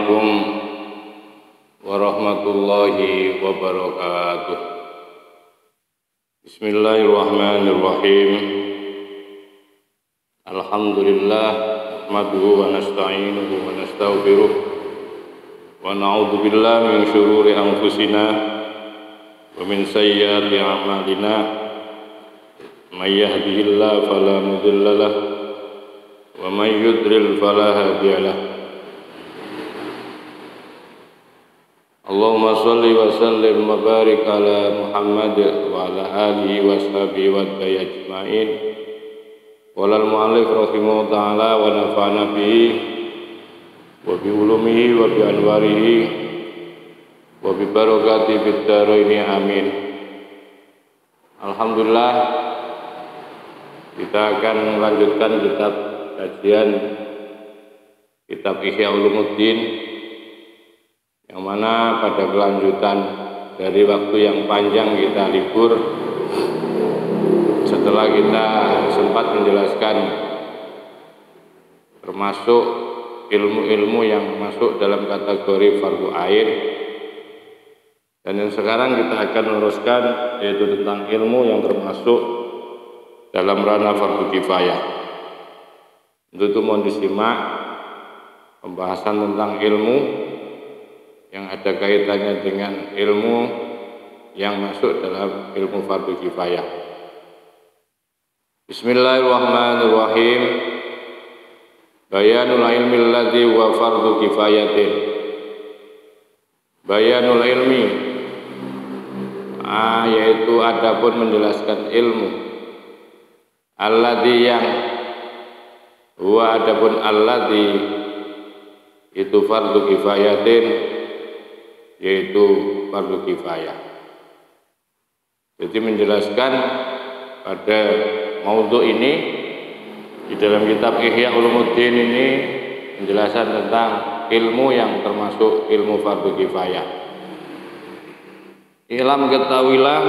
Assalamualaikum warahmatullahi wabarakatuh. Bismillahirrahmanirrahim. Alhamdulillah nahmaduhu wa nasta'inuhu wa nastaghfiruh wa na'udzu billahi min syururi anfusina wa min sayyiati a'malina. May yahdihillahu fala mudilla lahu wa may yudlil fala hadiya lahu. Allahumma sholli wa sallim wa barik ala Muhammad wa ala alihi wa sahbihi wa ajma'in. Walal mu'allif rahimahullah ta'ala wa nafa'ana bihi wa bi ulumihi wa bi anwarihi wa bi barakati fid dharaini amin. Alhamdulillah, kita akan melanjutkan kitab kajian kitab Ihya Ulumuddin, yang mana pada kelanjutan dari waktu yang panjang kita libur, setelah kita sempat menjelaskan termasuk ilmu-ilmu yang masuk dalam kategori fardu ain, dan yang sekarang kita akan meneruskan yaitu tentang ilmu yang termasuk dalam ranah fardu kifayah. Untuk itu mohon disimak pembahasan tentang ilmu yang ada kaitannya dengan ilmu yang masuk dalam ilmu fardu kifayah. Bismillahirrahmanirrahim. Bayanul ilmi alladzi wa fardu kifayatin. Bayanul ilmi, yaitu adapun menjelaskan ilmu, alladzi yang huwa adapun alladzi itu fardu kifayatin, yaitu fardu kifayah. Jadi menjelaskan pada maudhu ini di dalam kitab Ihya Ulumuddin ini, penjelasan tentang ilmu yang termasuk ilmu fardu kifayah. Ilam ketahuilah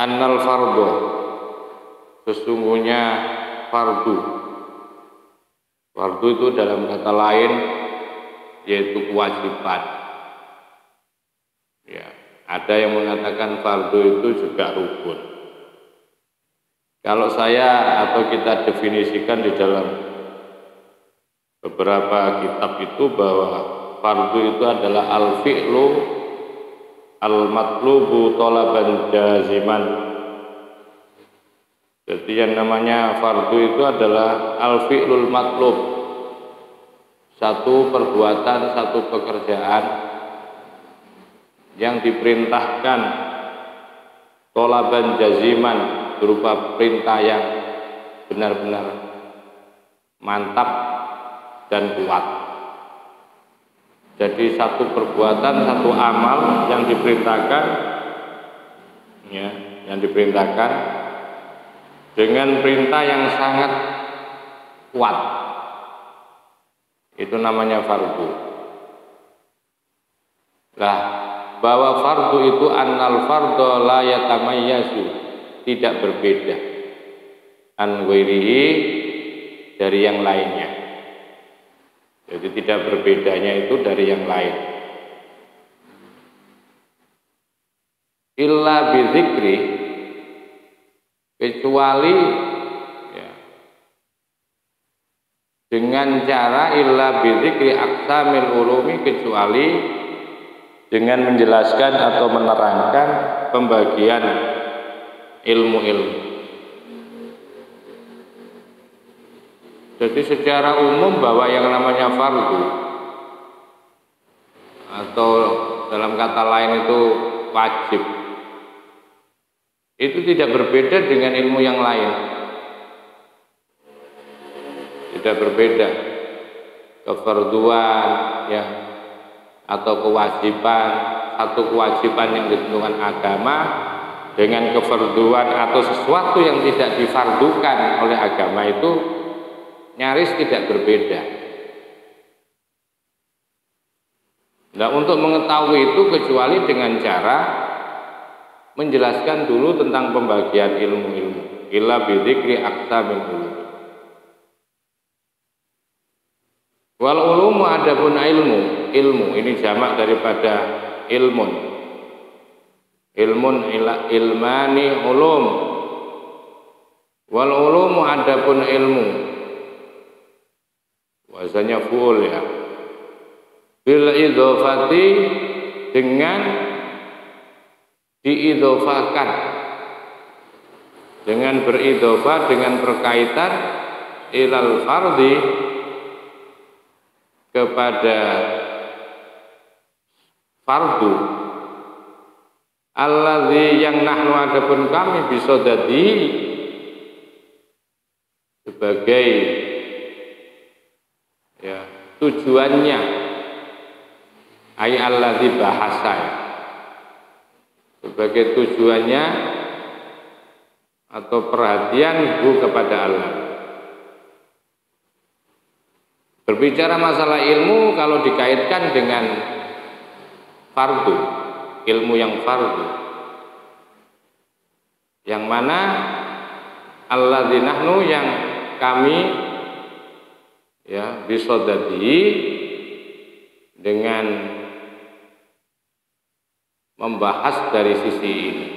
annal fardhu, sesungguhnya fardu itu dalam kata lain yaitu kewajiban. Ya, ada yang mengatakan fardu itu juga rukun. Kalau saya atau kita definisikan di dalam beberapa kitab itu bahwa fardu itu adalah al-fi'lu al-matlubu thalaban jaziman. Jadi yang namanya fardu itu adalah al-fi'lul matlub, satu perbuatan, satu pekerjaan yang diperintahkan thalaban jaziman, berupa perintah yang benar-benar mantap dan kuat. Jadi satu perbuatan, satu amal yang diperintahkan, ya, yang diperintahkan dengan perintah yang sangat kuat, itu namanya fardu. Lah, bahwa fardu itu annal fardhu la yatamayyazu, tidak berbeda an ghairihi, dari yang lainnya. Jadi tidak berbedanya itu dari yang lain. Illa bizikri, kecuali ya, dengan cara illa bizikri aqsamil ulumi, kecuali dengan menjelaskan atau menerangkan pembagian ilmu-ilmu. Jadi secara umum bahwa yang namanya fardu atau dalam kata lain itu wajib, itu tidak berbeda dengan ilmu yang lain. Tidak berbeda. Kefarduan ya, atau kewajiban, satu kewajiban yang ditentukan agama dengan kefarduan atau sesuatu yang tidak difardukan oleh agama itu nyaris tidak berbeda. Nah, untuk mengetahui itu kecuali dengan cara menjelaskan dulu tentang pembagian ilmu-ilmu. Illa bidzikri aqsamil ulum. Wal ulumu adapun ilmu ini jamak daripada ilmun. Ilmun ilmani ulum. Wal ulumu adapun ilmu. Wazannya fuul ya. Bil idhofati dengan diidhofakan, dengan beridhofah, dengan berkaitan ilal fardhi kepada fardu, alladzi yang nahnu adapun kami bisa jadi sebagai ya tujuannya, ay alladzi bahasa ya, sebagai tujuannya atau perhatianku kepada Allah. Berbicara masalah ilmu kalau dikaitkan dengan fardu, ilmu yang fardu, yang mana alladzi nahnu yang kami ya bisodadi dengan membahas dari sisi ini.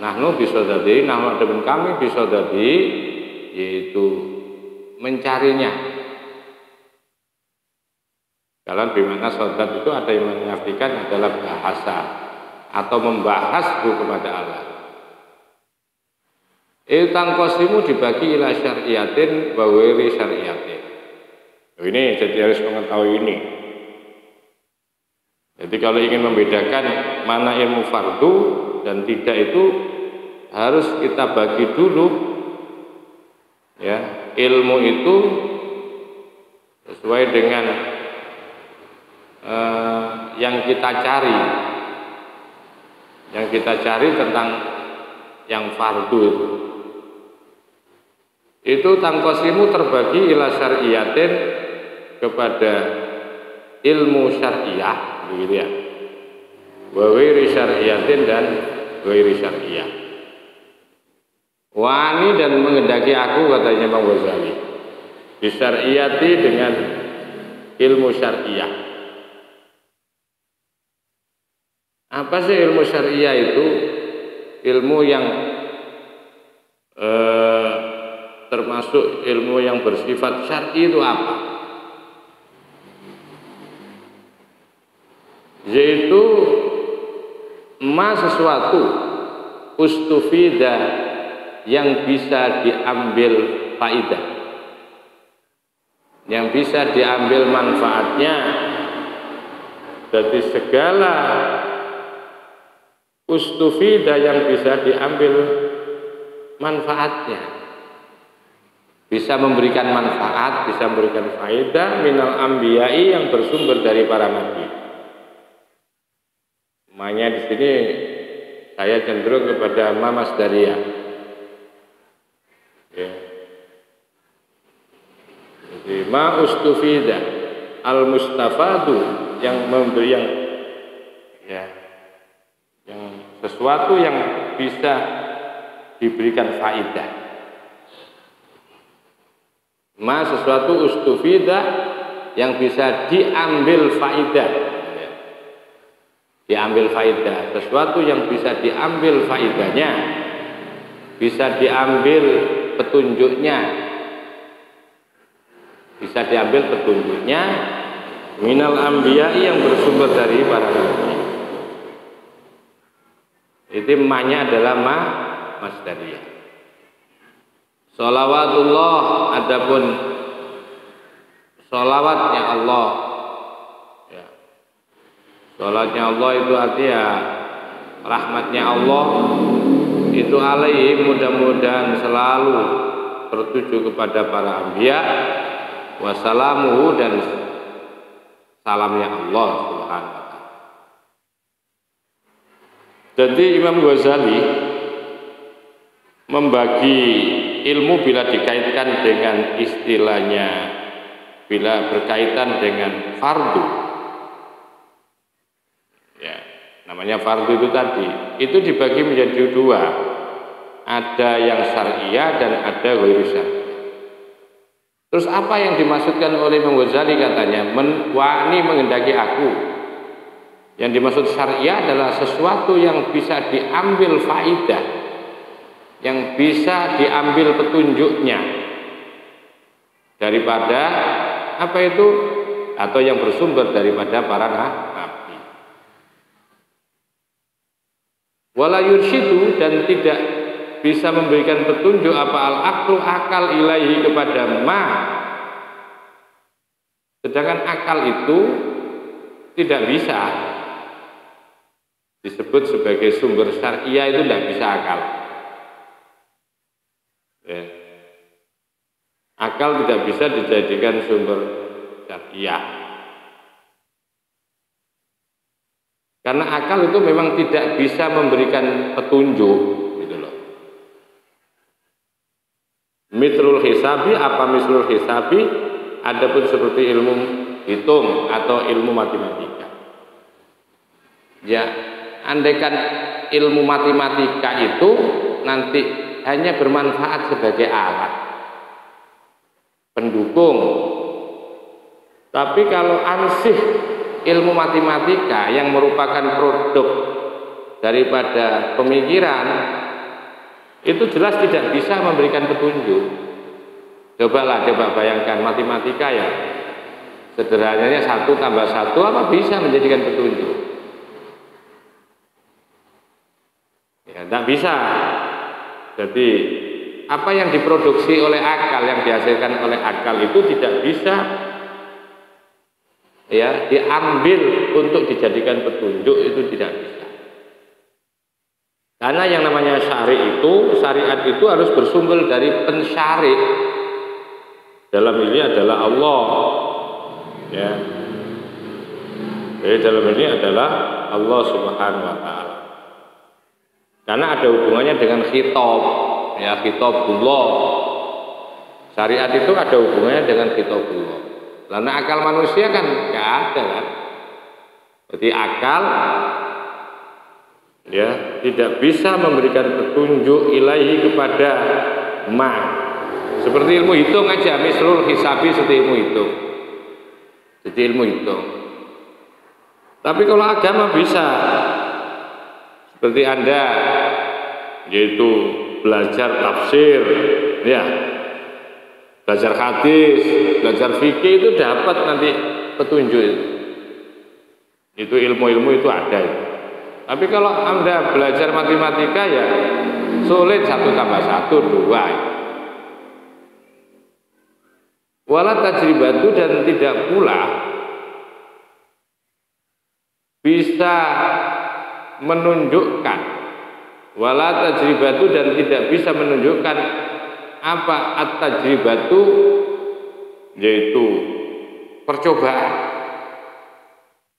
Nahnu bisodadi, nahnu adapun kami bisodadi, yaitu mencarinya. Dalam bimana sodat itu ada yang mengartikan adalah bahasa atau membahas kepada Allah. Tangkosimu dibagi ila syariatin wa ghairi syariatin. Ini jadi harus mengetahui ini. Jadi kalau ingin membedakan mana ilmu fardu dan tidak itu harus kita bagi dulu ya, ilmu itu sesuai dengan yang kita cari, tentang yang fardu itu tangkosimu terbagi ila syariatin kepada ilmu syariah, begitu ya, wa ghairi syariatin dan ghairi syariah. Wani dan mengendaki aku, katanya Imam Ghazali, bisyariati dengan ilmu syariah. Apa sih ilmu syariah itu? Ilmu yang termasuk ilmu yang bersifat syar'i itu apa? Yaitu sesuatu ustufida yang bisa diambil faidah, yang bisa diambil manfaatnya. Jadi segala ustufida yang bisa diambil manfaatnya, bisa memberikan manfaat, bisa memberikan faedah minal ambiyai yang bersumber dari para nabi. Makanya di sini saya cenderung kepada Mas Daria. Ya. Jadi ma ustufida al mustafadu yang memberi yang sesuatu yang bisa diberikan faidah. Sesuatu ustufida yang bisa diambil faidah. Diambil faidah, sesuatu yang bisa diambil faidahnya, bisa diambil petunjuknya, minal ambiyai yang bersumber dari para nabi. Itu mahnya adalah masdariyah. Sholawatullah, adapun sholawatnya Allah ya. Sholatnya Allah itu artinya rahmatnya Allah itu alaihi, mudah-mudahan selalu tertuju kepada para anbiya, wassalamuhu dan salamnya Allah subhanahu wa ta'ala. Jadi Imam Ghazali membagi ilmu bila dikaitkan dengan istilahnya, bila berkaitan dengan fardu ya, namanya fardu itu tadi, itu dibagi menjadi dua, ada yang syariah dan ada ghairi syariah. Terus apa yang dimaksudkan oleh Imam Ghazali katanya? Wani menghendaki aku. Yang dimaksud syariah adalah sesuatu yang bisa diambil faidah, yang bisa diambil petunjuknya daripada apa itu, atau yang bersumber daripada para nabi. Wala yursyidu, dan tidak bisa memberikan petunjuk apa al-aqlu akal ilaihi kepada ma. Sedangkan akal itu tidak bisa disebut sebagai sumber syariah, itu tidak bisa akal. Ya. Akal tidak bisa dijadikan sumber syariah. Karena akal itu memang tidak bisa memberikan petunjuk, gitu loh. Mitrul hisabi, apa mitrul hisabi? Adapun seperti ilmu hitung atau ilmu matematika. Ya, andaikan ilmu matematika itu nanti hanya bermanfaat sebagai alat pendukung. Tapi kalau ansih ilmu matematika yang merupakan produk daripada pemikiran, itu jelas tidak bisa memberikan petunjuk. Coba bayangkan matematika ya, sederhananya 1 tambah 1 apa bisa menjadikan petunjuk? Ya, tidak bisa. Jadi apa yang diproduksi oleh akal, yang dihasilkan oleh akal itu tidak bisa ya diambil untuk dijadikan petunjuk, itu tidak bisa. Karena yang namanya syariat itu harus bersumber dari pensyari'. Dalam ini adalah Allah, ya. Jadi dalam ini adalah Allah Subhanahu wa taala. Karena ada hubungannya dengan khitab, ya, khitabullah. Syariat itu ada hubungannya dengan khitabullah. Karena akal manusia kan nggak ada kan. Jadi akal ya tidak bisa memberikan petunjuk ilahi kepada ma. Seperti ilmu hitung aja, misrul hisabi seperti ilmu hitung. Jadi ilmu hitung. Tapi kalau agama bisa, seperti Anda, yaitu belajar tafsir, ya, belajar hadis, belajar fikih, itu dapat nanti petunjuk itu. Itu ilmu-ilmu itu ada. Tapi kalau Anda belajar matematika ya sulit, 1 tambah 1 2. Wala tajribatu, dan tidak pula bisa menunjukkan, wala tajribatu, dan tidak bisa menunjukkan apa at-tajribatu, yaitu percobaan,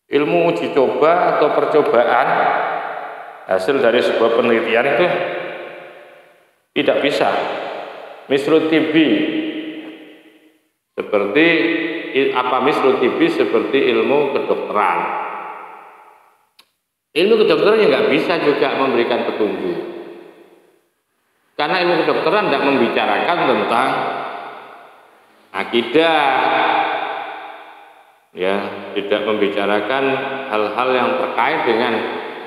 ilmu uji coba atau percobaan hasil dari sebuah penelitian itu tidak bisa. Misru tibi, seperti apa mislu tibi, seperti ilmu kedokteran. Ilmu kedokteran yang nggak bisa juga memberikan petunjuk, karena ilmu kedokteran tidak membicarakan tentang akidah, ya, tidak membicarakan hal-hal yang terkait dengan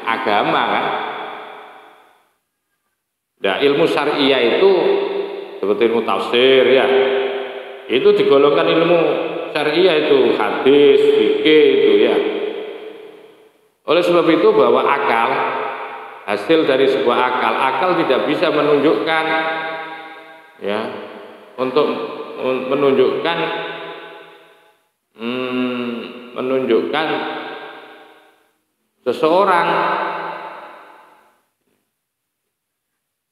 agama kan. Nah, ilmu syariah itu seperti ilmu tafsir ya, itu digolongkan ilmu syariah, itu hadis, fikih itu ya. Oleh sebab itu bahwa akal, hasil dari sebuah akal tidak bisa menunjukkan ya, untuk menunjukkan seseorang.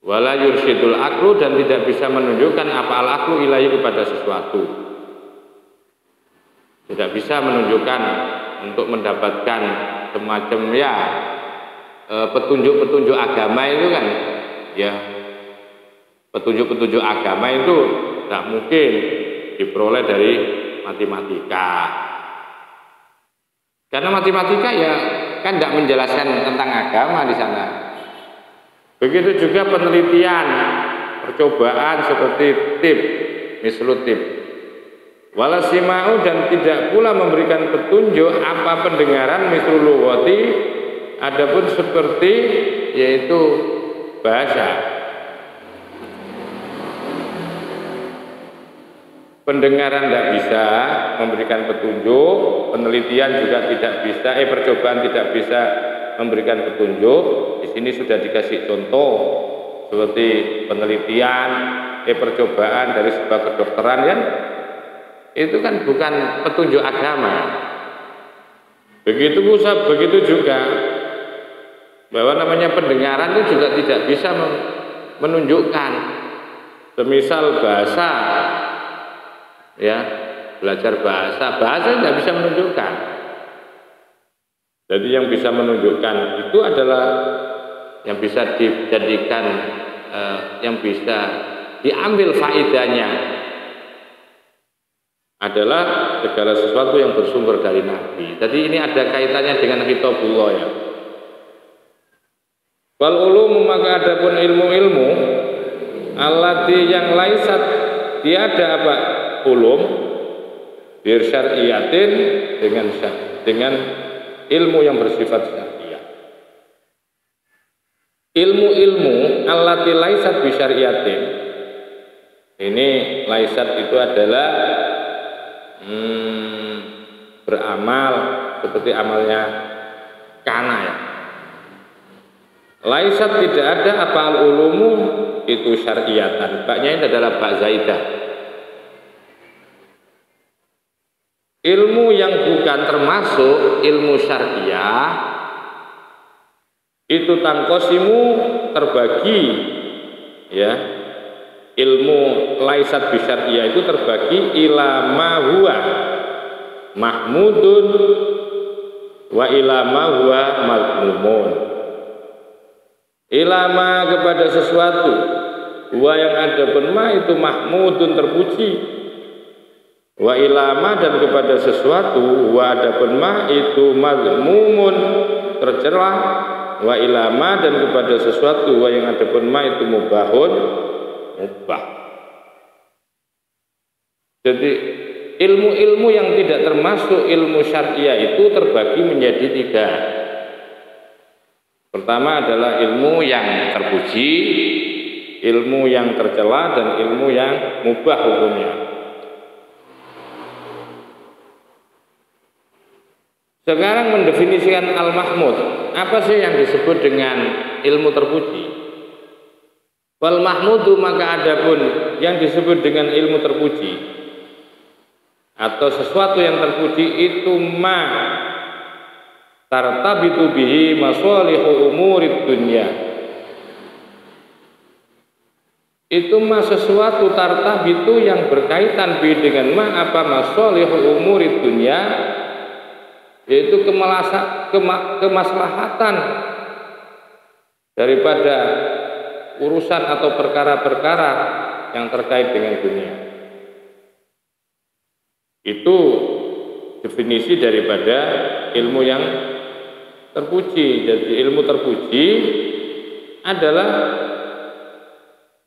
Wala yursyidul aqlu, dan tidak bisa menunjukkan apa al-aqlu ilahi kepada sesuatu. Tidak bisa menunjukkan untuk mendapatkan semacam ya petunjuk-petunjuk agama itu kan ya, petunjuk-petunjuk agama itu tidak mungkin diperoleh dari matematika. Karena matematika ya kan tidak menjelaskan tentang agama di sana. Begitu juga penelitian, percobaan seperti tip, mislu tip. Wala sima'u, dan tidak pula memberikan petunjuk apa pendengaran mislul lughati, adapun seperti yaitu bahasa. Pendengaran tidak bisa memberikan petunjuk, penelitian juga tidak bisa, percobaan tidak bisa memberikan petunjuk. Di sini sudah dikasih contoh seperti penelitian, percobaan dari sebuah kedokteran kan, itu kan bukan petunjuk agama. Begitu juga bahwa namanya pendengaran itu juga tidak bisa menunjukkan. Semisal bahasa, ya, belajar bahasa tidak bisa menunjukkan. Jadi yang bisa menunjukkan itu adalah yang bisa dijadikan, yang bisa diambil faedahnya adalah segala sesuatu yang bersumber dari Nabi. Jadi ini ada kaitannya dengan khitabullah ya. Wal ulum, maka adapun ilmu-ilmu allati yang laisat, tiada apa ulum bir syar'iyatin, dengan ilmu yang bersifat syariah. Ilmu-ilmu allati laisat bi syar'iyatin, ini laisat itu adalah beramal seperti amalnya kana ya. Laisat tidak ada apa al-ulumu itu syar'iyatan. Baknya ini adalah bak zaidah. Ilmu yang bukan termasuk ilmu syariah itu tangkosimu terbagi ya. Ilmu laisat bisyariyah itu terbagi ila ma huwa mahmudun wa ila ma huwa madmumun. Ila ma, kepada sesuatu, wa yang ada ma itu mahmudun terpuji, wa ila ma, dan kepada sesuatu, wa ada ma itu madmumun tercela, wa ila ma, dan kepada sesuatu, wa yang ada ma itu mubahun mubah. Jadi ilmu-ilmu yang tidak termasuk ilmu syariah itu terbagi menjadi tiga. Pertama adalah ilmu yang terpuji, ilmu yang tercela, dan ilmu yang mubah hukumnya. Sekarang mendefinisikan al-mahmud, apa sih yang disebut dengan ilmu terpuji? Wal mahmudu, maka adapun yang disebut dengan ilmu terpuji atau sesuatu yang terpuji itu ma tartabitu bihi masalihu umurid dunya, itu ma sesuatu tartabitu yang berkaitan bi dengan ma apa masalihu umurid dunya, yaitu kemaslahatan daripada urusan atau perkara-perkara yang terkait dengan dunia. Itu definisi daripada ilmu yang terpuji. Jadi ilmu terpuji adalah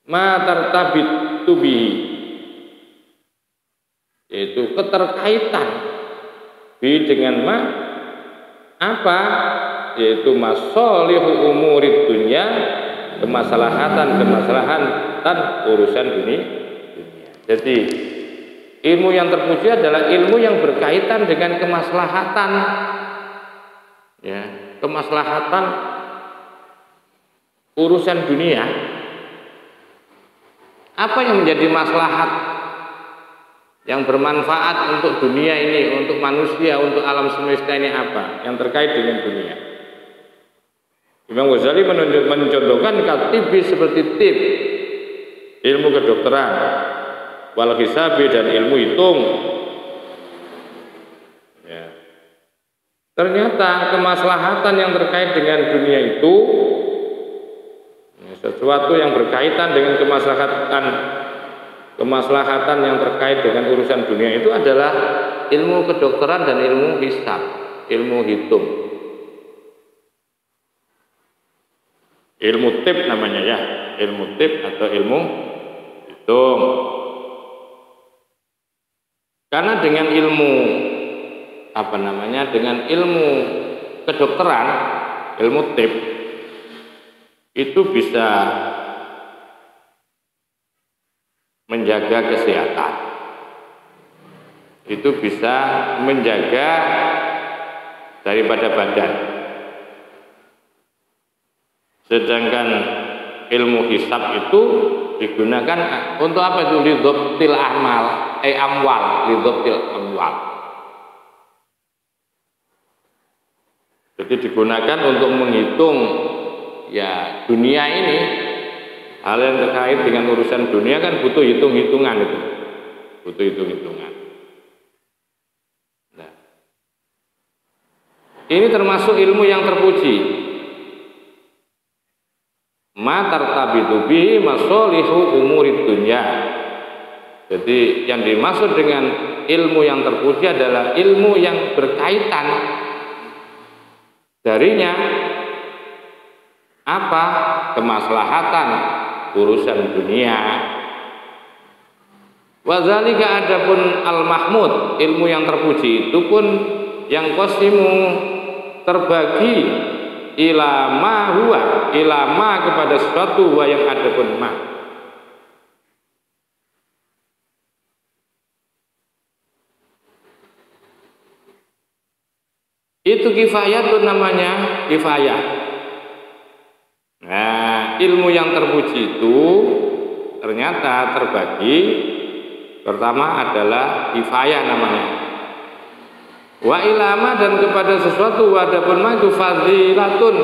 ma tartabitu bihi, yaitu keterkaitan bi dengan ma apa, yaitu masalihu umurid dunya, kemaslahatan urusan dunia. Jadi ilmu yang terpuji adalah ilmu yang berkaitan dengan kemaslahatan, ya, kemaslahatan urusan dunia. Apa yang menjadi maslahat yang bermanfaat untuk dunia ini, untuk manusia, untuk alam semesta ini, apa yang terkait dengan dunia? Imam Ghazali mencontohkan katibi seperti tib, ilmu kedokteran, wal hisabi, dan ilmu hitung. Ya. Ternyata kemaslahatan yang terkait dengan dunia itu, sesuatu yang berkaitan dengan kemaslahatan yang terkait dengan urusan dunia itu adalah ilmu kedokteran dan ilmu hisab, ilmu hitung. Ilmu tib namanya ya, ilmu tib atau ilmu hitung. Karena dengan ilmu dengan ilmu kedokteran, ilmu tib itu bisa menjaga kesehatan, itu bisa menjaga daripada badan. Sedangkan ilmu hisab itu digunakan untuk apa itu? Lidhabtil amwal, lidhabtil amwal. Jadi digunakan untuk menghitung ya dunia ini, hal yang terkait dengan urusan dunia kan butuh hitung-hitungan itu, butuh hitung-hitungan. Nah, ini termasuk ilmu yang terpuji. Ma tartabitu bihi masalihu umurid dunya. Jadi yang dimaksud dengan ilmu yang terpuji adalah ilmu yang berkaitan darinya apa? Kemaslahatan urusan dunia. Wadzalika adapun al-mahmud, ilmu yang terpuji itu pun yang qasimu terbagi ilama huwa, ilama kepada sesuatu huwa yang ada pun ma. Itu kifayah tuh namanya kifayah. Nah, ilmu yang terpuji itu ternyata terbagi. Pertama adalah kifayah namanya. Wa ilama, dan kepada sesuatu wadapun ma itu fadilatun,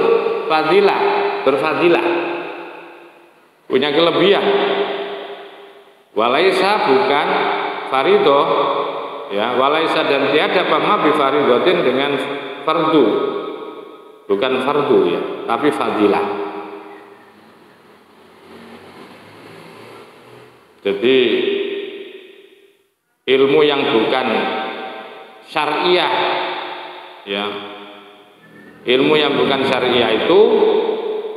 fadilah, berfadilah, punya kelebihan. Walaisa, bukan faridoh, ya, walaisa, dan tiada pama bi faridotin dengan fardu, bukan fardu ya, tapi fadilah. Jadi ilmu yang bukan syariah, ya, ilmu yang bukan syariah itu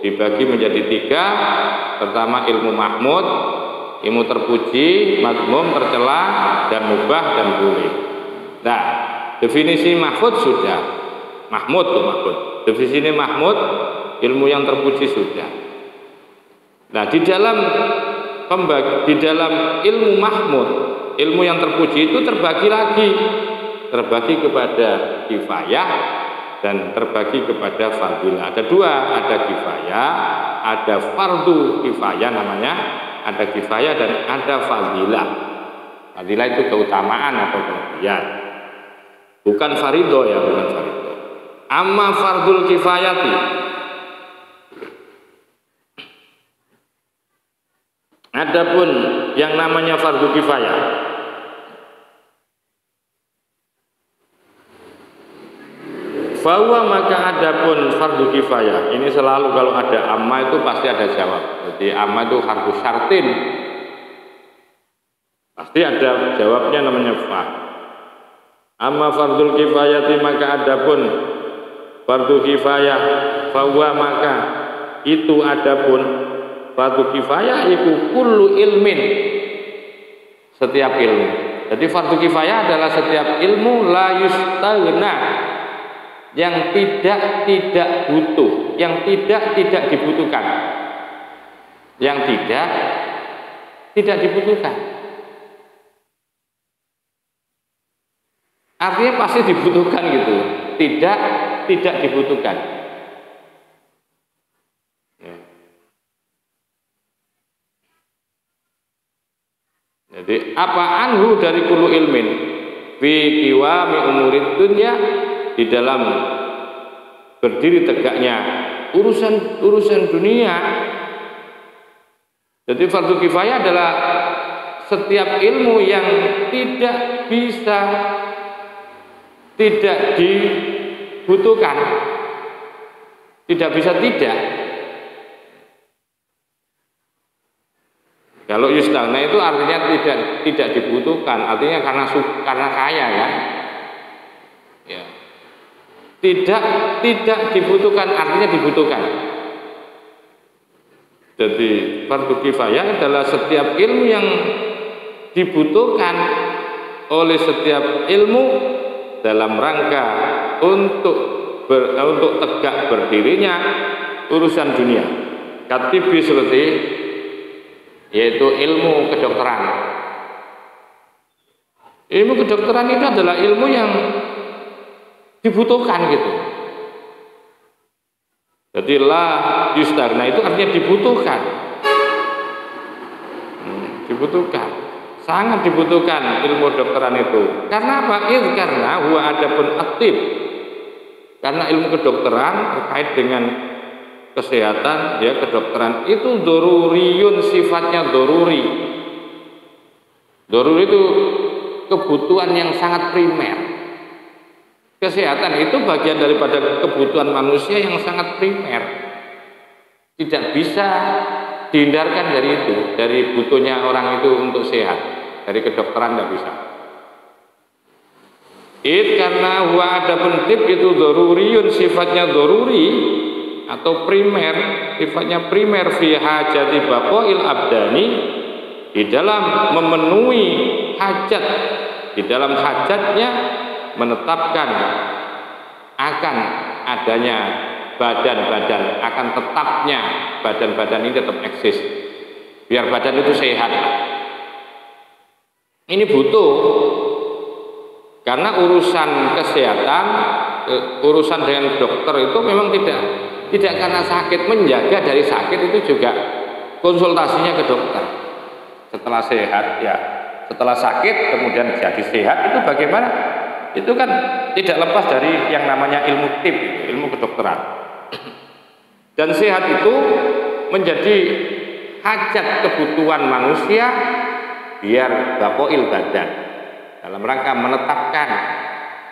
dibagi menjadi tiga. Pertama ilmu mahmud, ilmu terpuji, madmum, tercela, dan mubah dan boleh. Nah, definisi mahmud sudah, mahmud tuh mahmud. Definisi mahmud, ilmu yang terpuji sudah. Nah, di dalam ilmu mahmud, ilmu yang terpuji itu terbagi lagi. Terbagi kepada kifayah dan terbagi kepada fadilah. Ada dua, ada kifayah, ada fardu kifayah namanya, ada kifayah dan ada fadilah. Fadilah itu keutamaan atau kelebihan, bukan farido ya, bukan farido. Amma fardul kifayati, adapun yang namanya fardu kifayah, bahwa maka adapun fardu kifayah ini selalu kalau ada amma itu pasti ada jawab. Jadi amma itu harfu syartin, pasti ada jawabnya, namanya fa. Amma fardul kifayati, maka adapun fardu kifayah, bahwa maka itu adapun fardu kifayah itu kullu ilmin, setiap ilmu. Jadi fardu kifayah adalah setiap ilmu la yustaghna, yang tidak butuh, yang tidak dibutuhkan, yang tidak dibutuhkan. Artinya pasti dibutuhkan gitu, tidak dibutuhkan. Ya. Jadi apa anhu dari kullu ilmin fi qiwami umurid dunya, di dalam berdiri tegaknya urusan dunia. Jadi fardu kifayah adalah setiap ilmu yang tidak dibutuhkan, tidak bisa tidak. Kalau yustaghna itu artinya tidak dibutuhkan, artinya karena kaya kan. Ya. Tidak dibutuhkan artinya dibutuhkan. Jadi fardu kifayah adalah setiap ilmu yang dibutuhkan oleh setiap ilmu dalam rangka untuk tegak berdirinya urusan dunia. Katibi seperti yaitu ilmu kedokteran. Ilmu kedokteran itu adalah ilmu yang dibutuhkan gitu. Jadi la yustagna itu artinya dibutuhkan. Dibutuhkan. Sangat dibutuhkan ilmu kedokteran itu. Karena apa? Karena huwa adapun atib. Karena ilmu kedokteran terkait dengan kesehatan, ya kedokteran itu doruriyun, sifatnya doruri. Doruri itu kebutuhan yang sangat primer. Kesehatan itu bagian daripada kebutuhan manusia yang sangat primer. Tidak bisa dihindarkan dari itu, dari butuhnya orang itu untuk sehat. Dari kedokteran tidak bisa. Karena huwa adapun tib itu doruriyun, sifatnya doruri atau primer, sifatnya primer fi hajati baqail abdani, di dalam memenuhi hajat, di dalam hajatnya menetapkan akan adanya badan-badan, akan tetapnya badan-badan ini tetap eksis, biar badan itu sehat. Ini butuh, karena urusan kesehatan, urusan dengan dokter itu memang tidak karena sakit, menjaga dari sakit itu juga konsultasinya ke dokter. Setelah sehat, ya setelah sakit kemudian jadi sehat, itu bagaimana? Itu kan tidak lepas dari yang namanya ilmu tib, ilmu kedokteran. Dan sehat itu menjadi hajat kebutuhan manusia biar baqail badan, dalam rangka menetapkan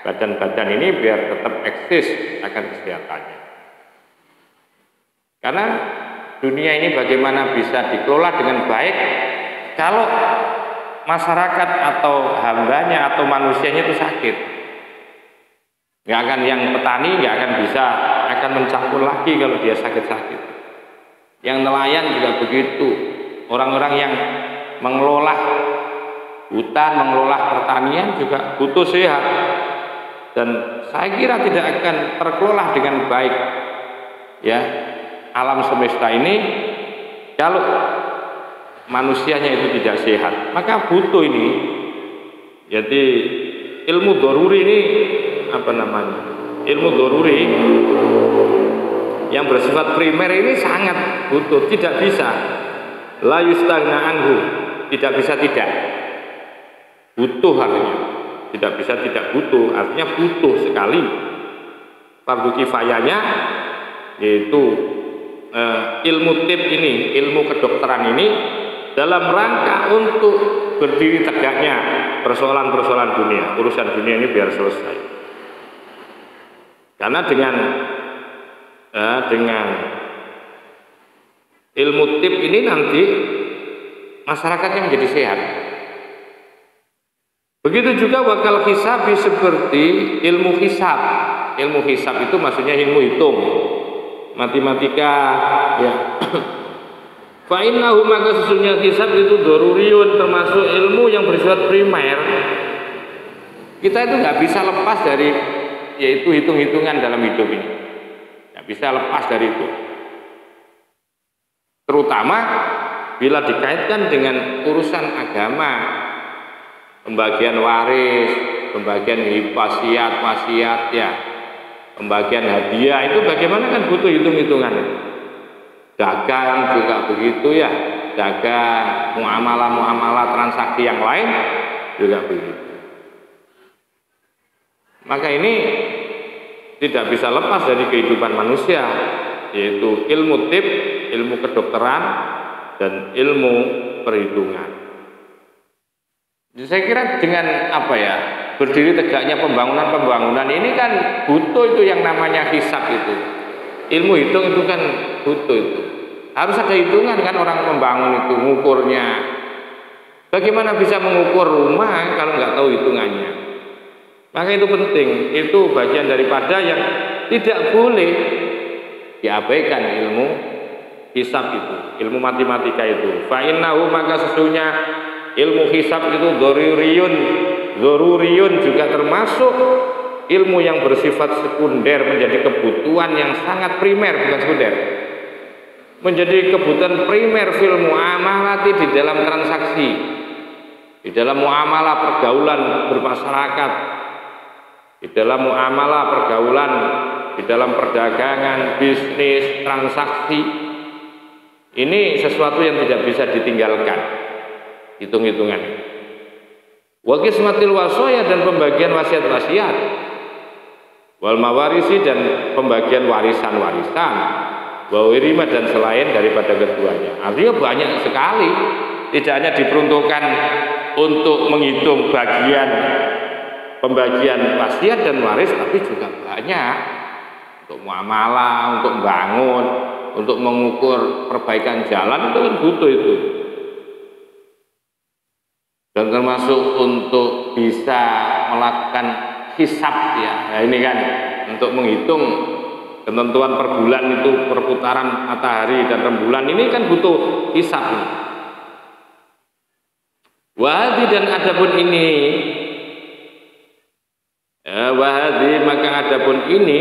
badan-badan ini biar tetap eksis akan kesehatannya. Karena dunia ini bagaimana bisa dikelola dengan baik kalau masyarakat atau hambanya atau manusianya itu sakit. Nggak akan, yang petani nggak akan bisa akan mencampur lagi kalau dia sakit-sakit. Yang nelayan juga begitu. Orang-orang yang mengelola hutan, mengelola pertanian juga butuh sehat. Dan saya kira tidak akan terkelola dengan baik, ya, alam semesta ini kalau manusianya itu tidak sehat. Maka butuh ini, jadi ilmu doruri ini apa namanya, ilmu doruri yang bersifat primer ini sangat butuh, tidak bisa la yustagna anhu, tidak bisa tidak butuh, artinya tidak bisa tidak butuh, artinya butuh sekali. Fardu kifayahnya yaitu ilmu tib ini, ilmu kedokteran ini dalam rangka untuk berdiri tegaknya persoalan-persoalan dunia, urusan dunia ini biar selesai. Karena dengan ilmu tib ini nanti masyarakatnya menjadi sehat. Begitu juga wakal hisab seperti ilmu hisab. Ilmu hisab itu maksudnya ilmu hitung, matematika, ya. Fa innahu, maka sesungguhnya hisab itu doruriyun, termasuk ilmu yang bersifat primer. Kita itu nggak bisa lepas dari yaitu hitung-hitungan dalam hidup ini. Nggak bisa lepas dari itu. Terutama bila dikaitkan dengan urusan agama, pembagian waris, pembagian wasiat, ya, pembagian hadiah, itu bagaimana kan butuh hitung-hitungan. Dagang juga begitu, ya, dagang, muamalah transaksi yang lain juga begitu. Maka ini tidak bisa lepas dari kehidupan manusia, yaitu ilmu tib, ilmu kedokteran, dan ilmu perhitungan. Jadi saya kira dengan apa ya, berdiri tegaknya pembangunan ini kan butuh itu yang namanya hisab itu. Ilmu hitung itu kan butuh itu. Harus ada hitungan kan orang membangun itu, mengukurnya. Bagaimana bisa mengukur rumah kalau nggak tahu hitungannya? Maka itu penting, itu bagian daripada yang tidak boleh diabaikan ilmu hisab itu, ilmu matematika itu. Fa innahu, maka sesungguhnya ilmu hisab itu doruriyun, dzururiyun juga termasuk ilmu yang bersifat sekunder, menjadi kebutuhan yang sangat primer, bukan sekunder, menjadi kebutuhan primer fil muamalati, di dalam transaksi, di dalam muamalah pergaulan bermasyarakat, di dalam muamalah pergaulan, di dalam perdagangan, bisnis, transaksi. Ini sesuatu yang tidak bisa ditinggalkan, hitung-hitungan. Wa qismatil wasaya, dan pembagian wasiat-wasiat, wal mawarisi, dan pembagian warisan-warisan, wa wirima, dan selain daripada keduanya. Artinya banyak sekali, tidak hanya diperuntukkan untuk menghitung pembagian wasiat dan waris, tapi juga banyak untuk muamalah, untuk membangun, untuk mengukur perbaikan jalan, itu kan butuh itu. Dan termasuk untuk bisa melakukan hisab, ya. Nah, ini kan untuk menghitung ketentuan per bulan itu, perputaran matahari dan rembulan, ini kan butuh hisab. Wahdi, dan adapun ini, wahdi, maka adapun ini,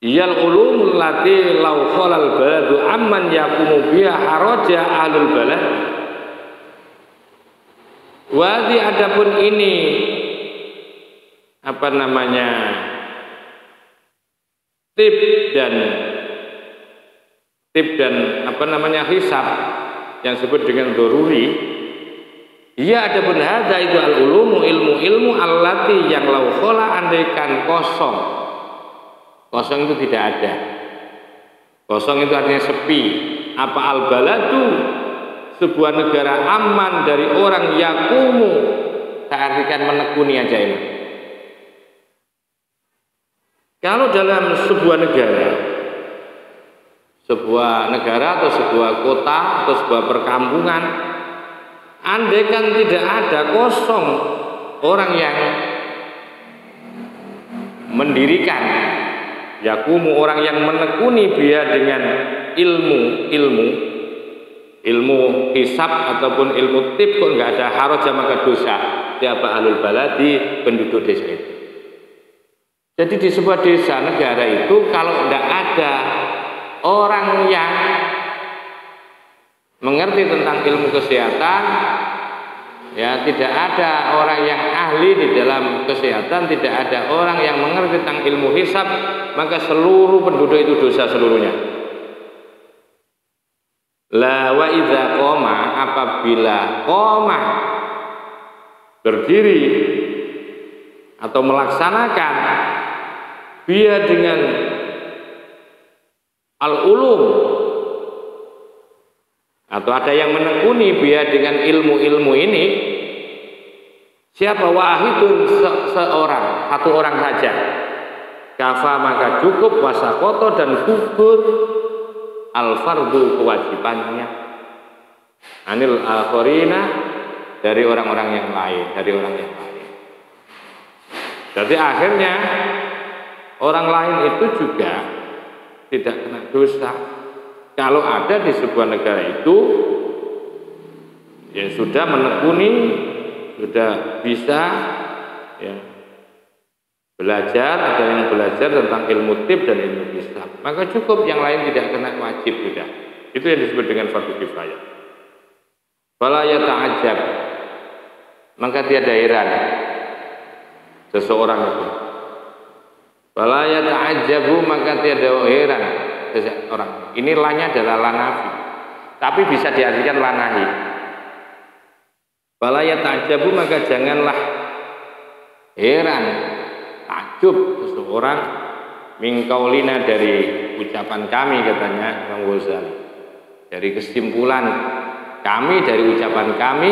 iyal ulumul lati law khalal baladu amman yaqumu biha haraja ahlul balad. Wadi, adapun ini tip dan hisab yang disebut dengan doruri. Iya, adapun hadza itu al ulumu, ilmu allati yang law khala, andaikan kosong itu tidak ada. Kosong itu artinya sepi. Apa al baladu, sebuah negara aman dari orang yakumu, saya artikan menekuni aja ini. Kalau dalam sebuah negara atau sebuah kota atau sebuah perkampungan, andaikan tidak ada kosong orang yang mendirikan, yakumu, orang yang menekuni dia dengan ilmu hisab ataupun ilmu tip, kok nggak ada haraja maka dosa. Siapa ahlul baladi, penduduk desa itu. Jadi di sebuah desa, negara itu, kalau tidak ada orang yang mengerti tentang ilmu kesehatan, ya, tidak ada orang yang ahli di dalam kesehatan, tidak ada orang yang mengerti tentang ilmu hisab, maka seluruh penduduk itu dosa seluruhnya. La wa idza qoma, apabila qoma berdiri atau melaksanakan dia dengan al-ulum, atau ada yang menekuni dia dengan ilmu-ilmu ini, siapa? Wahidun, seorang, satu orang saja, kafa, maka cukup, wasakoto, dan gugur al-fardu, kewajibannya, anil akhirina, dari orang-orang yang lain, Jadi akhirnya orang lain itu juga tidak kena dosa. Kalau ada di sebuah negara itu, ya sudah menekuni, sudah bisa, ya, belajar, ada yang belajar tentang ilmu tip dan ilmu hisab, maka cukup, yang lain tidak kena wajib, sudah. Itu yang disebut dengan fardu kifayah. Fala yata'ajjab, maka tiada heran seseorang itu. Fala yata'ajjabu, maka tiada heran seseorang. Ini lanya adalah lanafi, tapi bisa diartikan lanahi. Fala yata'ajjabu, maka janganlah heran, takjub seseorang, mingkaulina, dari ucapan kami, katanya Imam Ghazali, dari kesimpulan kami, dari ucapan kami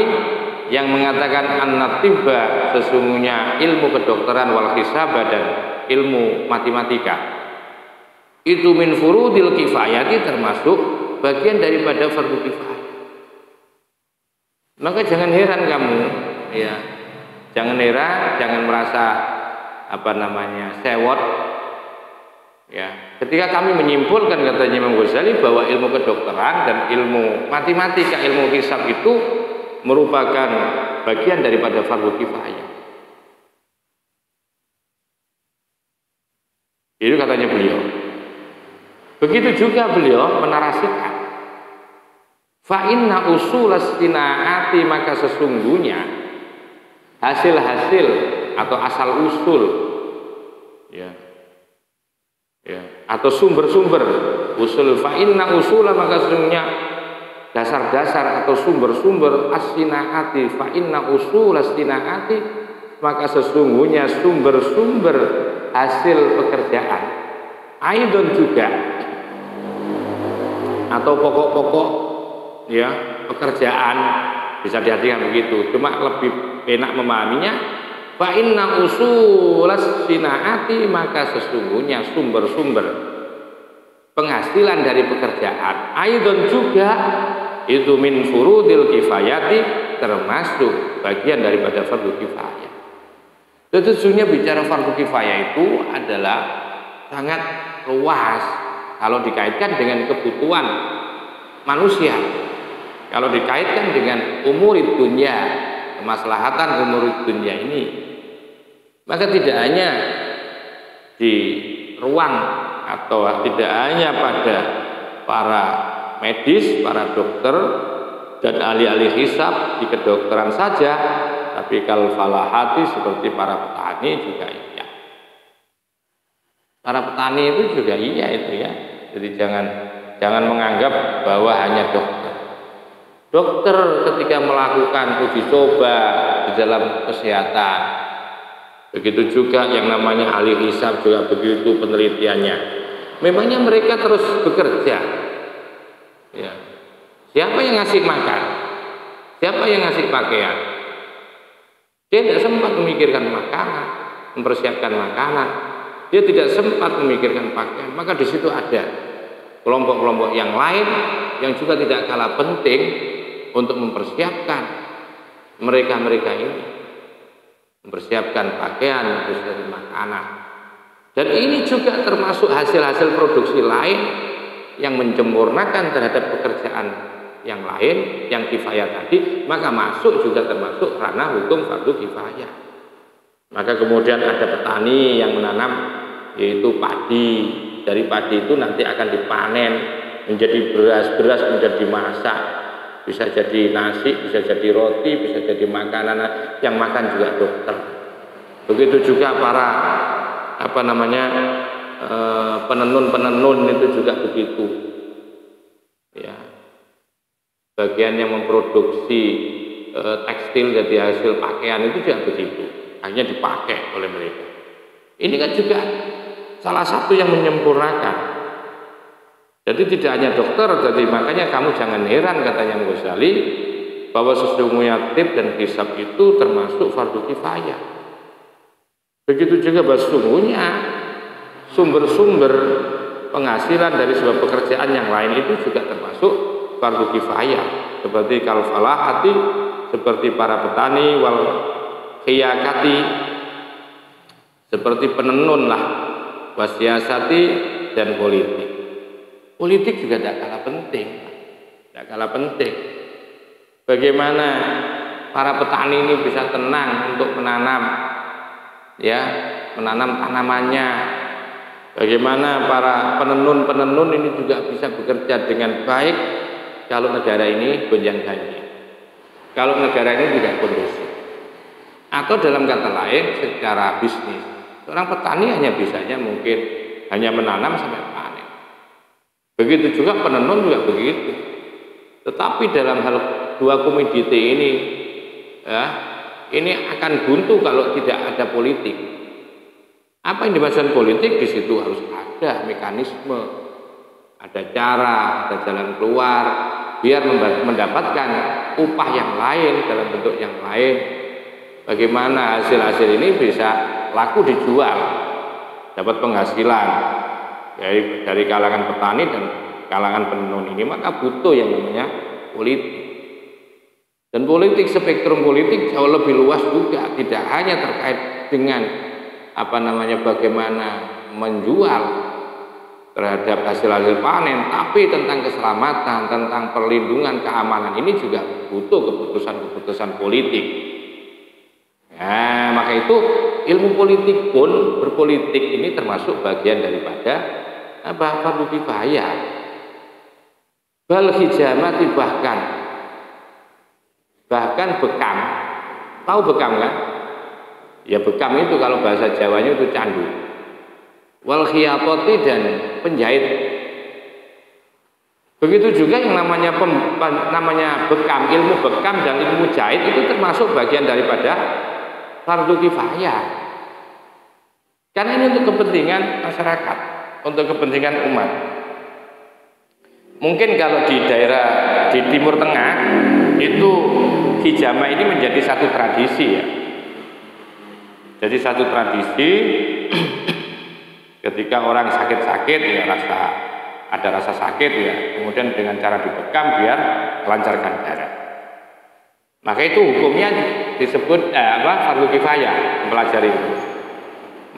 yang mengatakan an-natibba, sesungguhnya ilmu kedokteran, wal hisabah, dan ilmu matematika itu min furudil kifayati, termasuk bagian daripada fardu kifayah. Maka jangan heran kamu, ya, jangan heran, jangan merasa sewot, ya, ketika kami menyimpulkan, katanya Imam Ghazali, bahwa ilmu kedokteran dan ilmu matematika, ilmu hisab itu merupakan bagian daripada fardu kifayah. Itu katanya beliau. Begitu juga beliau menarasikan, fa inna usulas sinaati, maka sesungguhnya hasil-hasil atau asal usul ya atau sumber-sumber usul, fa inna usula, maka sesungguhnya dasar-dasar atau sumber-sumber as-sinaati, fa inna usul as-sinaati, maka sesungguhnya sumber-sumber hasil pekerjaan, aidon juga, atau pokok-pokok ya pekerjaan, bisa diartikan begitu, cuma lebih enak memahaminya, fa inna usulas sinaati, maka sesungguhnya sumber-sumber penghasilan dari pekerjaan, aidon juga, itu min furudil kifayati, termasuk bagian daripada fardu kifayah. Sesungguhnya bicara fardu kifayah itu adalah sangat luas kalau dikaitkan dengan kebutuhan manusia, kalau dikaitkan dengan umur dunia, kemaslahatan umur dunia ini, maka tidak hanya di ruang atau tidak hanya pada para medis, para dokter dan ahli-ahli hisab di kedokteran saja, tapi kal falahati seperti para petani juga iya. Para petani itu juga iya itu ya. Jadi jangan menganggap bahwa hanya dokter. Dokter ketika melakukan uji coba di dalam kesehatan, begitu juga yang namanya ahli hisab juga begitu penelitiannya. Memangnya mereka terus bekerja. Ya. Siapa yang ngasih makan? Siapa yang ngasih pakaian? Dia tidak sempat memikirkan makanan, mempersiapkan makanan. Dia tidak sempat memikirkan pakaian. Maka di situ ada kelompok-kelompok yang lain yang juga tidak kalah penting untuk mempersiapkan mereka-mereka ini, mempersiapkan pakaian, mempersiapkan makanan. Dan ini juga termasuk hasil-hasil produksi lain yang menyempurnakan terhadap pekerjaan yang lain, yang kifayah tadi, maka masuk juga termasuk ranah hukum fardu kifayah. Maka kemudian ada petani yang menanam yaitu padi. Dari padi itu nanti akan dipanen menjadi beras menjadi dimasak, bisa jadi nasi, bisa jadi roti, bisa jadi makanan yang makan juga dokter. Begitu juga para penenun itu juga begitu. Ya. Bagian yang memproduksi tekstil jadi hasil pakaian itu juga begitu, akhirnya dipakai oleh mereka. Ini kan juga salah satu yang menyempurnakan. Jadi tidak hanya dokter, jadi makanya kamu jangan heran katanya Ghazali bahwa sesungguhnya tib dan hisab itu termasuk fardu kifayah. Begitu juga bahwa sesungguhnya sumber-sumber penghasilan dari sebuah pekerjaan yang lain itu juga termasuk fardu kifayah, seperti kal falahati, seperti para petani, wal khiyakati, seperti penenun lah, wasiasati, dan politik. Politik juga tidak kalah penting, tidak kalah penting. Bagaimana para petani ini bisa tenang untuk menanam, ya, menanam tanamannya. Bagaimana para penenun ini juga bisa bekerja dengan baik kalau negara ini gonjang-ganjing, kalau negara ini tidak kondusif. Atau dalam kata lain, secara bisnis, seorang petani hanya bisanya mungkin hanya menanam sampai panen. Begitu juga penenun juga begitu. Tetapi dalam hal dua komoditi ini, ya, ini akan buntu kalau tidak ada politik. Apa yang dimaksud politik? Di situ harus ada mekanisme, ada cara, ada jalan keluar, biar mendapatkan upah yang lain dalam bentuk yang lain. Bagaimana hasil-hasil ini bisa laku dijual, dapat penghasilan dari kalangan petani dan kalangan penenun ini, maka butuh yang namanya politik. Dan politik, spektrum politik jauh lebih luas juga, tidak hanya terkait dengan bagaimana menjual terhadap hasil-hasil panen, tapi tentang keselamatan, tentang perlindungan keamanan ini juga butuh keputusan-keputusan politik. Nah, maka itu ilmu politik pun, berpolitik ini termasuk bagian daripada apa? Fardu kifayah. Bal hijamati bahkan bekam. Tahu bekam kan? Ya bekam itu kalau bahasa Jawanya itu candu. Wal khiyatati dan penjahit. Begitu juga yang namanya bekam, ilmu bekam dan ilmu jahit itu termasuk bagian daripada fardu kifayah. Karena ini untuk kepentingan masyarakat, untuk kepentingan umat. Mungkin kalau di daerah di Timur Tengah itu hijama ini menjadi satu tradisi ya. Jadi satu tradisi ketika orang sakit-sakit ya ada rasa sakit ya, kemudian dengan cara dibekam biar melancarkan darah. Maka itu hukumnya disebut fardu kifayah, mempelajari itu.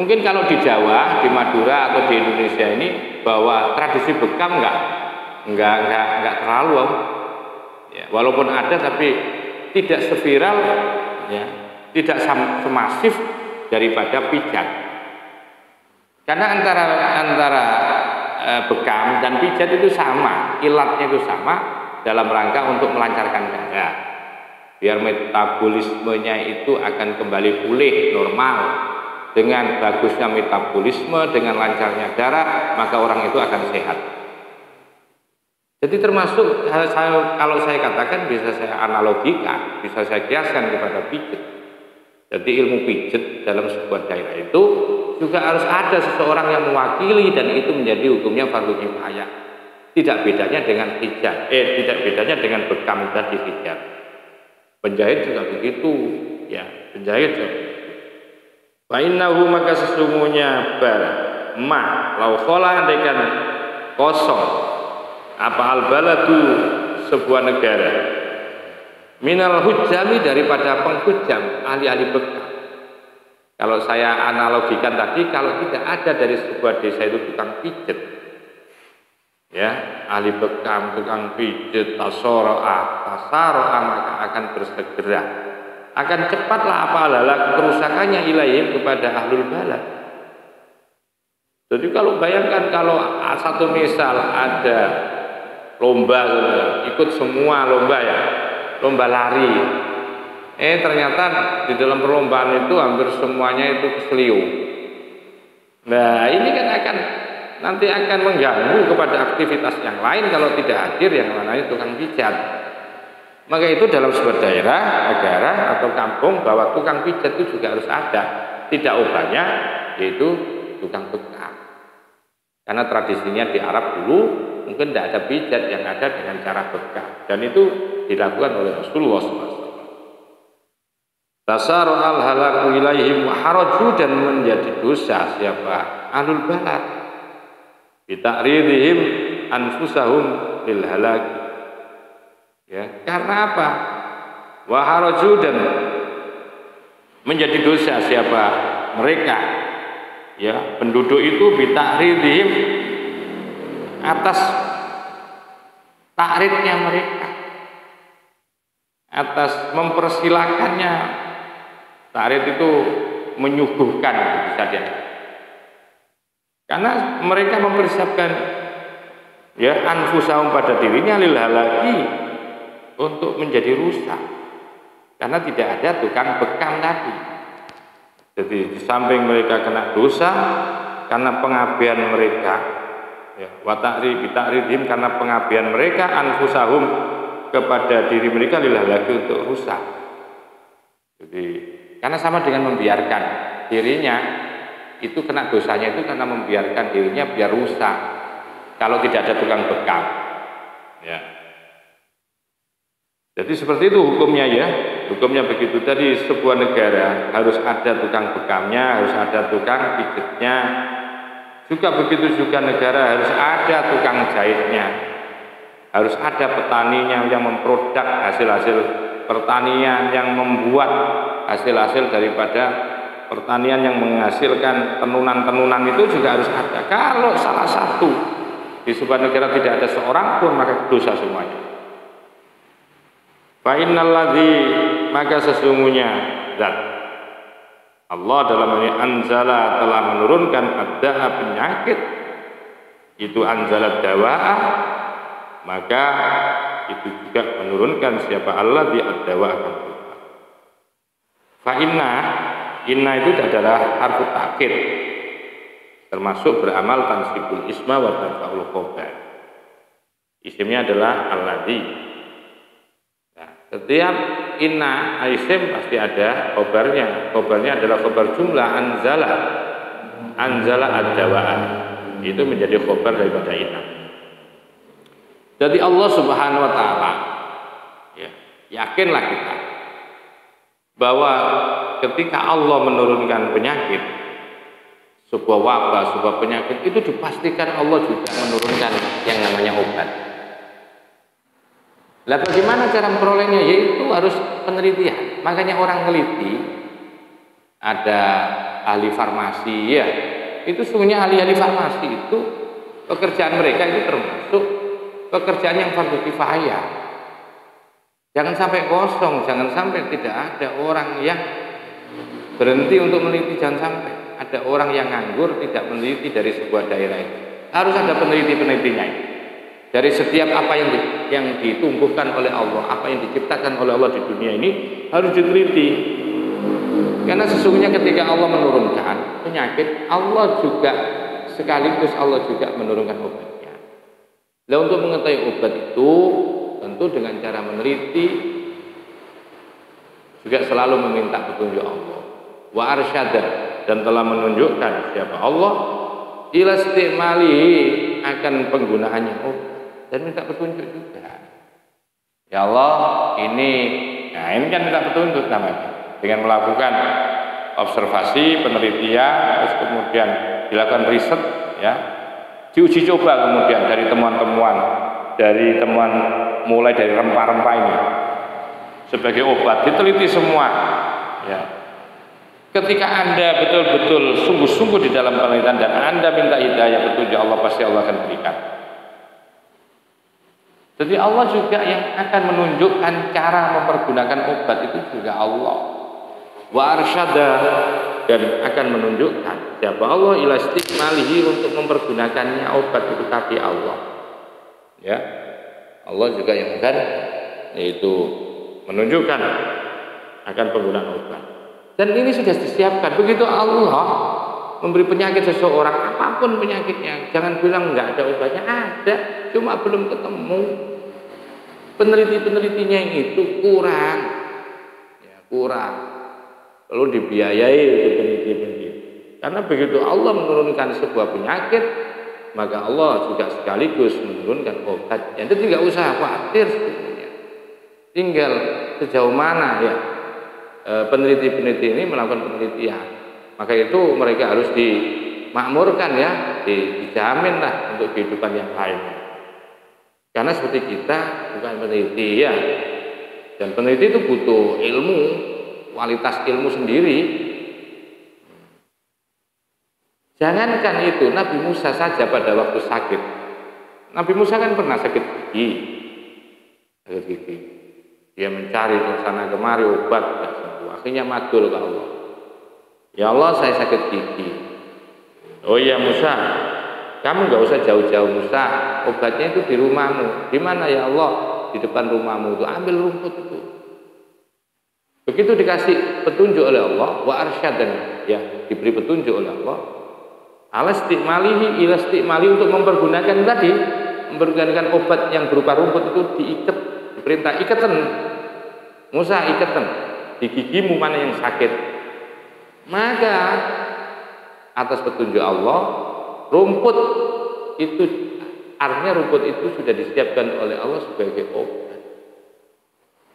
Mungkin kalau di Jawa, di Madura atau di Indonesia ini bahwa tradisi bekam enggak terlalu ya, walaupun ada tapi tidak seviral ya, tidak semasif daripada pijat. Karena antara bekam dan pijat itu sama, ilatnya itu sama dalam rangka untuk melancarkan darah. Biar metabolismenya itu akan kembali pulih normal. Dengan bagusnya metabolisme, dengan lancarnya darah, maka orang itu akan sehat. Jadi termasuk kalau saya katakan bisa saya analogikan, bisa saya kiaskan kepada pijat. Jadi ilmu pijat dalam sebuah daerah itu juga harus ada seseorang yang mewakili dan itu menjadi hukumnya fardu kifayah. Tidak bedanya dengan pijat, tidak bedanya dengan bekam tadi pijat. Penjahit juga begitu, ya penjahit juga. Fa innahu maka sesungguhnya lau khola andaikan kosong apa al-baladu sebuah negara minal hujjami daripada penghujam ahli-ahli bekam. Kalau saya analogikan tadi, kalau tidak ada dari sebuah desa itu tukang pijet ya, ahli bekam, tukang pijet, tasaro'a maka akan bersegera, akan cepatlah apa lalak kerusakannya ilaihim kepada ahlul balad. Jadi kalau bayangkan kalau satu misal ada lomba, ikut semua lomba ya, lomba lari. Ternyata di dalam perlombaan itu hampir semuanya itu keselio. Nah ini kan nanti akan mengganggu kepada aktivitas yang lain kalau tidak hadir yang namanya tukang pijat. Maka itu dalam sebuah daerah, negara atau kampung bahwa tukang pijat itu juga harus ada. Tidak ubahnya yaitu tukang bekam. Karena tradisinya di Arab dulu mungkin tidak ada pijat, yang ada dengan cara bekam. Dan itu dilakukan oleh Rasulullah SAW. Tasaru al-halaku ilaihim wa haraju dan menjadi dosa siapa? Ahlul balad. Bita'ridihim anfusahum lil halak. Ya, karena apa? Wa haraju dan menjadi dosa siapa? Mereka. Ya, penduduk itu bita'ridihim atas takridnya mereka. Atas mempersilakannya. Takrid itu menyuguhkan bisa dia. Karena mereka mempersiapkan ya anfusahum pada dirinya lil halaki untuk menjadi rusak. Karena tidak ada tukang bekam tadi. Jadi di samping mereka kena dosa karena pengabaian mereka, ya, wa ta'ridhim karena pengabaian mereka anfusahum kepada diri mereka lil halaki untuk rusak. Jadi karena sama dengan membiarkan dirinya itu kena dosanya itu karena membiarkan dirinya biar rusak. Kalau tidak ada tukang bekam, ya. Jadi seperti itu hukumnya ya. Hukumnya begitu. Tadi sebuah negara harus ada tukang bekamnya, harus ada tukang pijitnya. Juga begitu juga negara harus ada tukang jahitnya. Harus ada petaninya yang memproduk hasil-hasil pertanian, yang membuat hasil-hasil daripada pertanian yang menghasilkan tenunan-tenunan itu juga harus ada. Kalau salah satu di sebuah negara tidak ada seorang pun maka dosa semuanya. Fa innal ladzi maka sesungguhnya zat Allah dalam ini anzala telah menurunkan ad-da'a penyakit, itu anzalat dawa'a, maka itu juga menurunkan siapa Allah di ad-dawa akan kita. Fa inna itu adalah harfu takkid, termasuk beramal tansibul isma wa tanfa'ul khobar. Isimnya adalah alladzi. Nah, setiap inna isim pasti ada khobarnya. Khobarnya adalah khobar jumlah anzala ad-dawa'a. Itu menjadi khobar daripada inna. Jadi Allah Subhanahu wa taala, ya, yakinlah kita bahwa ketika Allah menurunkan penyakit, sebuah wabah, sebuah penyakit, itu dipastikan Allah juga menurunkan yang namanya obat. Lah bagaimana cara memperolehnya? Yaitu harus penelitian. Makanya orang teliti, ada ahli farmasi, ya, itu sungguhnya ahli-ahli farmasi itu pekerjaan mereka itu termasuk pekerjaan yang fardu kifayah. Jangan sampai kosong, jangan sampai tidak ada orang yang berhenti untuk meneliti, jangan sampai ada orang yang nganggur tidak meneliti dari sebuah daerah itu. Harus ada peneliti-penelitinya itu. Dari setiap apa yang ditumbuhkan oleh Allah, apa yang diciptakan oleh Allah di dunia ini harus diteliti. Karena sesungguhnya ketika Allah menurunkan penyakit, Allah juga sekaligus Allah juga menurunkan obatnya. Nah, untuk mengetahui obat itu tentu dengan cara meneliti, juga selalu meminta petunjuk Allah. Wa arsyada, dan telah menunjukkan siapa Allah ila istimalihi akan penggunaannya dan minta petunjuk juga. Ya Allah, ini kan minta petunjuk namanya. Dengan melakukan observasi, penelitian, terus kemudian dilakukan riset, ya, diuji coba kemudian dari temuan-temuan, mulai dari rempah-rempah ini sebagai obat, diteliti semua, ya. Ketika Anda betul-betul sungguh-sungguh di dalam penelitian dan Anda minta hidayah petunjuk Allah, pasti Allah akan berikan. Jadi Allah juga yang akan menunjukkan cara mempergunakan obat, itu juga Allah. Wa arsyada, dan akan menunjukkan siapa Allah ila istikmalihi untuk mempergunakannya obat itu kaki Allah. Ya. Allah juga yang akan yaitu menunjukkan akan penggunaan obat. Dan ini sudah disiapkan. Begitu Allah memberi penyakit seseorang, apapun penyakitnya, jangan bilang nggak ada obatnya, ada, cuma belum ketemu. Peneliti-penelitinya yang itu kurang, ya, kurang. Perlu dibiayai untuk peneliti-peneliti. Karena begitu Allah menurunkan sebuah penyakit, maka Allah juga sekaligus menurunkan obatnya. Itu tidak usah khawatir sebetulnya. Tinggal sejauh mana, ya, peneliti-peneliti ini melakukan penelitian, maka itu mereka harus dimakmurkan, ya, dijamin lah untuk kehidupan yang lainnya. Karena seperti kita bukan peneliti, ya, dan peneliti itu butuh ilmu, kualitas ilmu sendiri. Jangankan itu, Nabi Musa saja pada waktu sakit, Nabi Musa kan pernah sakit gigi. Dia mencari ke sana kemari obat, tidak sembuh. Akhirnya madul ke Allah. Ya Allah, saya sakit gigi. Oh iya Musa, kamu nggak usah jauh-jauh Musa, obatnya itu di rumahmu. Di mana ya Allah? Di depan rumahmu itu, ambil rumput itu. Begitu dikasih petunjuk oleh Allah, wa arsyadan, ya, diberi petunjuk oleh Allah. Alastikmalihi ilastikmali, untuk mempergunakan tadi, mempergunakan obat yang berupa rumput itu diikat, diperintah ikatan. Musa ikatan di gigimu mana yang sakit. Maka atas petunjuk Allah, rumput itu, artinya rumput itu sudah disiapkan oleh Allah sebagai obat.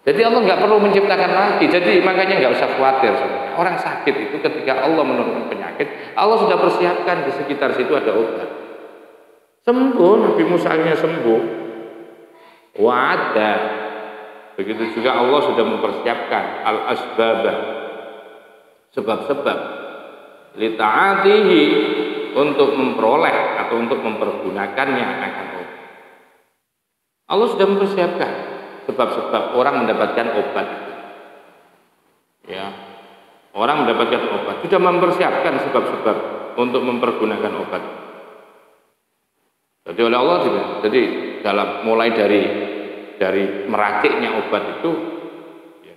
Jadi Allah nggak perlu menciptakan lagi. Jadi makanya nggak usah khawatir sebenarnya. Orang sakit itu ketika Allah menurunkan penyakit, Allah sudah persiapkan di sekitar situ ada obat. Sembuh, Nabi Musa akhirnya sembuh. Wa'ada. Begitu juga Allah sudah mempersiapkan al-asbabah, sebab-sebab li ta'atihi, untuk memperoleh atau untuk mempergunakannya akan obat. Allah sudah mempersiapkan sebab-sebab orang mendapatkan obat. Ya. Orang mendapatkan obat sudah mempersiapkan sebab-sebab untuk mempergunakan obat. Jadi oleh Allah juga. Jadi dalam mulai dari meraciknya obat itu, ya,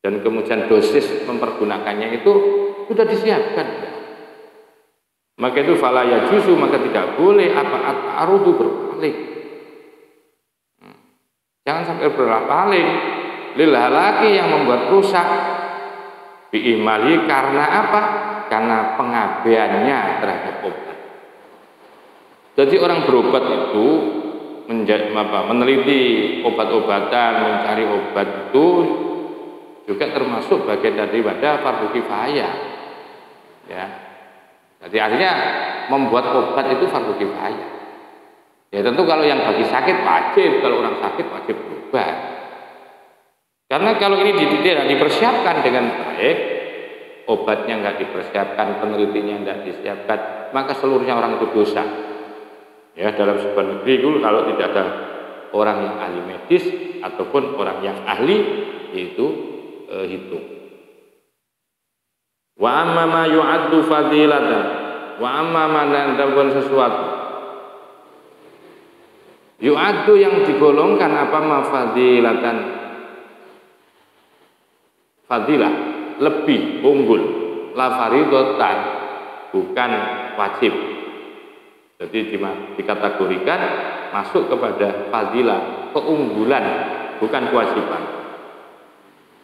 dan kemudian dosis mempergunakannya itu sudah disiapkan. Maka itu fala yajuzu, maka tidak boleh at-ta'arudu berpaling. Jangan sampai berpaling lil halaki yang membuat rusak bi'imali, karena apa? Karena pengabaiannya terhadap obat. Jadi orang berobat itu meneliti obat-obatan, mencari obat itu juga termasuk bagian daripada fardu kifayah. Ya. Jadi artinya membuat obat itu fardu kifayah. Ya tentu kalau yang bagi sakit wajib, kalau orang sakit wajib berobat. Karena kalau ini tidak dipersiapkan dengan baik, obatnya nggak dipersiapkan, penelitinya nggak disiapkan, maka seluruhnya orang itu dosa. Ya, dalam sebuah negeri itu kalau tidak ada orang yang ahli medis ataupun orang yang ahli, yaitu hitung. Wa amma ma yu'addu fadilatan, wa amma ma nandawan sesuatu. Yu'addu yang digolongkan apa ma fadilatan, fadilah lebih unggul, la faridatan bukan wajib. Jadi dikategorikan masuk kepada fadilah, keunggulan, bukan kewajiban.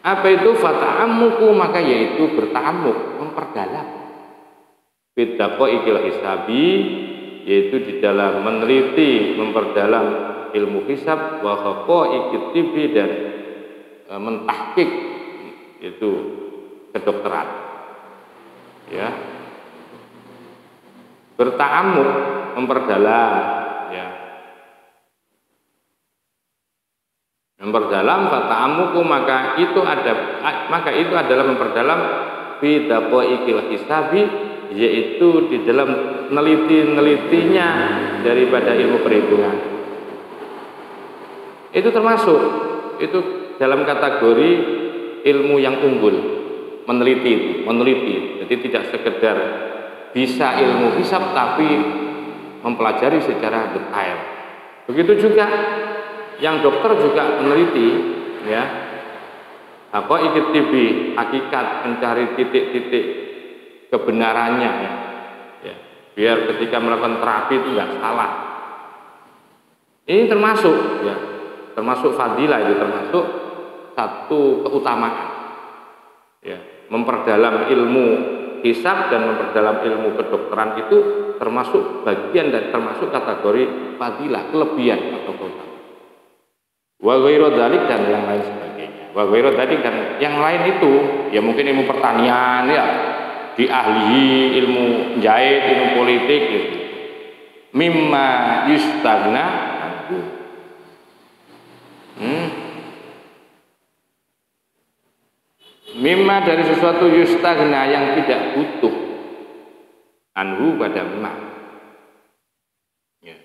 Apa itu fata'amuku? Maka yaitu bertamuk, memperdalam. Bidaqo ikil hisabi, yaitu di dalam meneliti, memperdalam ilmu hisab, wa haqo ikitibi, dan mentahkik, itu kedokteran. Ya, bertamuk, memperdalam, ya, memperdalam fata'amuku, maka itu adalah memperdalam fi daqaiqil hisabi, yaitu di dalam nelitinya daripada ilmu perhitungan. Itu termasuk, itu dalam kategori ilmu yang unggul, meneliti. Jadi tidak sekedar bisa ilmu hisab tapi mempelajari secara detail. Begitu juga yang dokter juga meneliti, ya, haqaiqit tibi, hakikat, mencari titik-titik kebenarannya, ya, biar ketika melakukan terapi itu nggak salah. Ini termasuk, ya, termasuk fadilah, itu termasuk satu keutamaan, ya, memperdalam ilmu hisab dan memperdalam ilmu kedokteran itu termasuk bagian dan termasuk kategori fadilah, kelebihan atau keutamaan. Wa ghairu dzalik, dan yang lain sebagainya. Wa ghairu dzalik, dan yang lain itu ya mungkin ilmu pertanian, ya, diahlihi ilmu jahit, ilmu politik, gitu. Mimma yustagna anhu. Mimma dari sesuatu yustagna yang tidak butuh anhu pada emak, ya.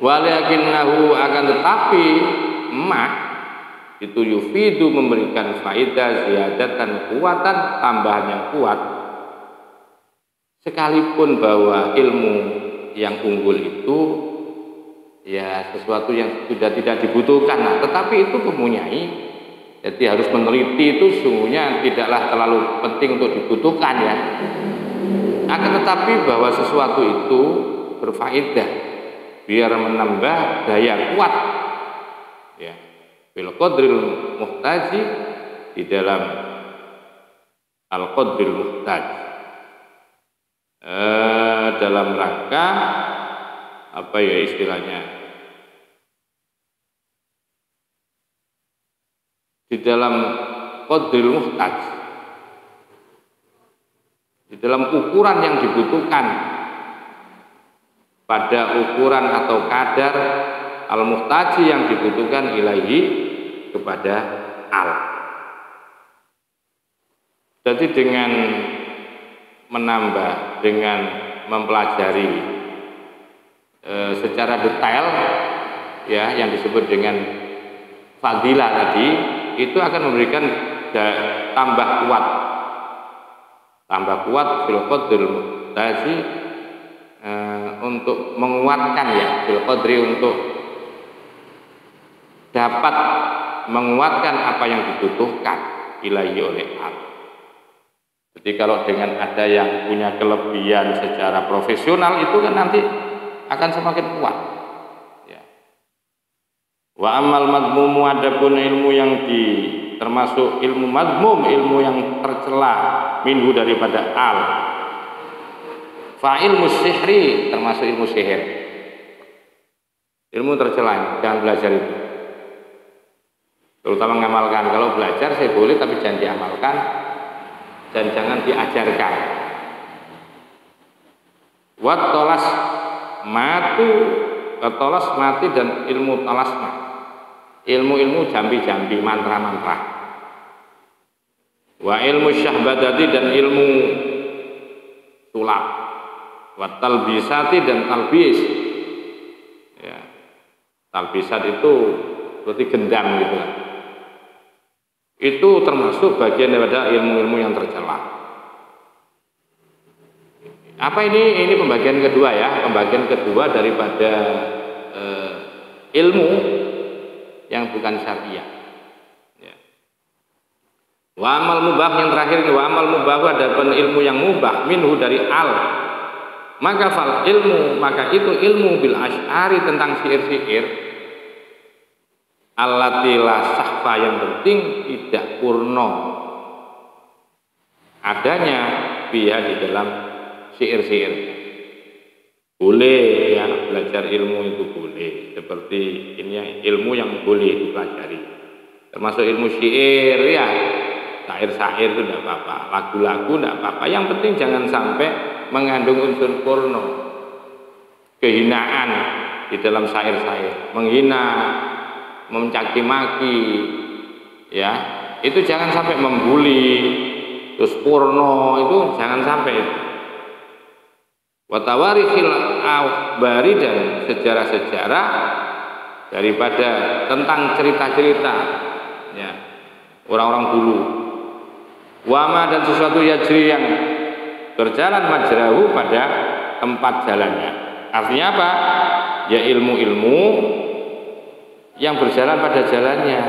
Walakinnahu, akan tetapi emak itu yufidu, memberikan faedah, ziyadatan, kuatan, tambahan yang kuat, sekalipun bahwa ilmu yang unggul itu ya sesuatu yang sudah tidak dibutuhkan, nah, tetapi itu mempunyai. Jadi harus meneliti itu sungguhnya tidaklah terlalu penting untuk dibutuhkan, ya. Akan tetapi bahwa sesuatu itu berfaedah, biar menambah daya kuat, ya, bil qadril muhtaji, di dalam al qadril muhtaj, dalam rangka apa ya istilahnya, di dalam qadril muhtaj, di dalam ukuran yang dibutuhkan, pada ukuran atau kadar al-muhtaji yang dibutuhkan ilahi, kepada al. Jadi dengan menambah, dengan mempelajari secara detail, ya, yang disebut dengan fadilah tadi, itu akan memberikan tambah kuat fil qadril muhtaji, untuk menguatkan ya, fil qadri untuk dapat menguatkan apa yang dibutuhkan ilahi oleh Allah. Jadi kalau dengan ada yang punya kelebihan secara profesional itu kan nanti akan semakin kuat. Ya. Wa amal madmumu, adapun ilmu yang termasuk ilmu madmum, ilmu yang tercela minhu daripada al. Fa ilmu sihri, termasuk ilmu sihir. Ilmu tercela, jangan belajar itu. Terutama mengamalkan. Kalau belajar saya boleh, tapi jangan diamalkan dan jangan diajarkan. Watolas mati dan ilmu talasma, ilmu jambi-jambi, mantra-mantra. Wa ilmu syahbadati dan ilmu sulap. Wa talbisati dan talbis. Ya. Talbisat itu berarti gendam gitu kan. Itu termasuk bagian daripada ilmu-ilmu yang tercela. Apa ini? Ini pembagian kedua ya, pembagian kedua daripada ilmu yang bukan syariah. Ya. Wa amal mubah, yang terakhir ini wa amal mubah, adapun ilmu yang mubah minhu dari al. Maka fal ilmu, maka itu ilmu bil asy'ari, tentang syair-syair. Allati la sahfa, yang penting tidak purno adanya biha di dalam syair-syair. Boleh ya belajar ilmu itu boleh, seperti ini ilmu yang boleh dipelajari, termasuk ilmu syair ya, syair-syair itu tidak apa-apa, lagu-lagu tidak apa-apa, yang penting jangan sampai mengandung unsur porno, kehinaan di dalam syair-syair, menghina, mencaci maki, ya itu jangan sampai, membuli, terus porno itu jangan sampai. Watawarikhil akhbari, dan sejarah-sejarah daripada tentang cerita-cerita ya orang-orang dulu. Wama, dan sesuatu yajri yang berjalan majrahu, pada tempat jalannya. Artinya apa? Ya ilmu-ilmu yang berjalan pada jalannya.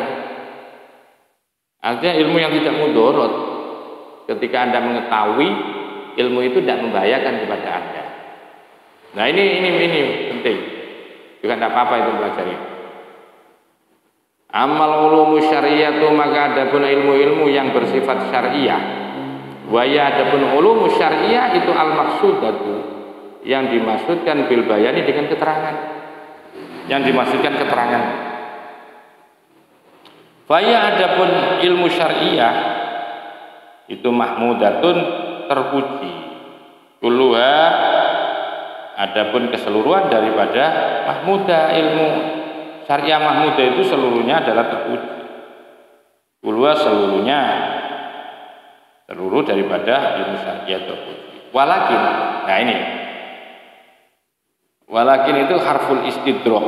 Artinya ilmu yang tidak mudorot. Ketika Anda mengetahui ilmu itu tidak membahayakan kepada Anda. Nah ini penting. Juga tidak apa-apa itu pelajari. Amal ulumu syariatu, maka adapun ilmu-ilmu yang bersifat syariah. Waya adapun ulumu syariah itu al-maksudatu, yang dimaksudkan bil bayani, dengan keterangan. Yang dimaksudkan keterangan. Faya adapun ilmu syariah itu mahmudatun, terpuji. Kulluha, adapun keseluruhan daripada mahmudah, ilmu syariah mahmudah itu seluruhnya adalah terpuji. Kulluha, seluruhnya, seluruh daripada ilmu syariah terpuji. Walakin, nah ini walakin itu harful istidrak.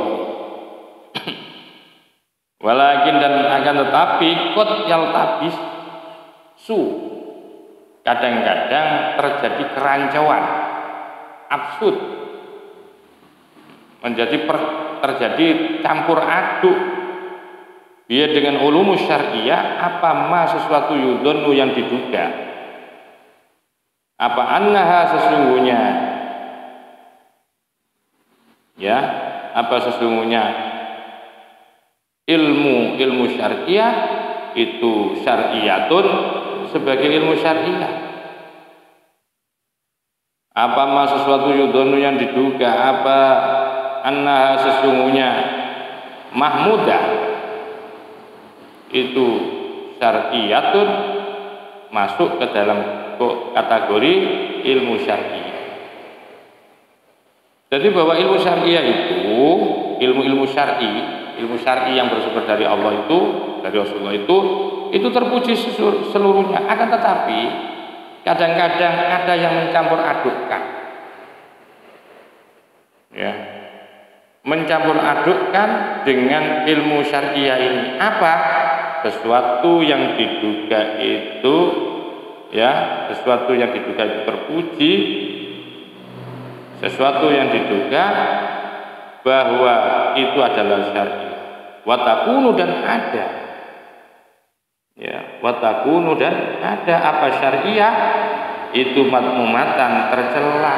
Walakin, dan akan tetapi kot yaltabis kadang-kadang terjadi kerancuan, absurd, terjadi campur aduk dia dengan ulumus syariah, apa ma sesuatu yudhonu yang diduga, apa annaha sesungguhnya, ya apa sesungguhnya ilmu syariah itu syariatun, sebagai ilmu syariah. Apa ma sesuatu yudhonu yang diduga, apa annaha sesungguhnya mahmudah itu syariatun, masuk ke dalam kategori ilmu syariah. Jadi bahwa ilmu syariah itu ilmu syar'i yang bersumber dari Allah itu, dari Rasulullah itu terpuji seluruhnya. Akan tetapi kadang-kadang ada yang mencampur adukkan, ya, mencampur adukkan dengan ilmu syariah ini. Apa? sesuatu yang diduga itu sesuatu yang diduga itu terpuji, sesuatu yang diduga bahwa itu adalah syar'i. Watakunu dan ada, watakunu dan ada apa syariah itu madmumatan tercela.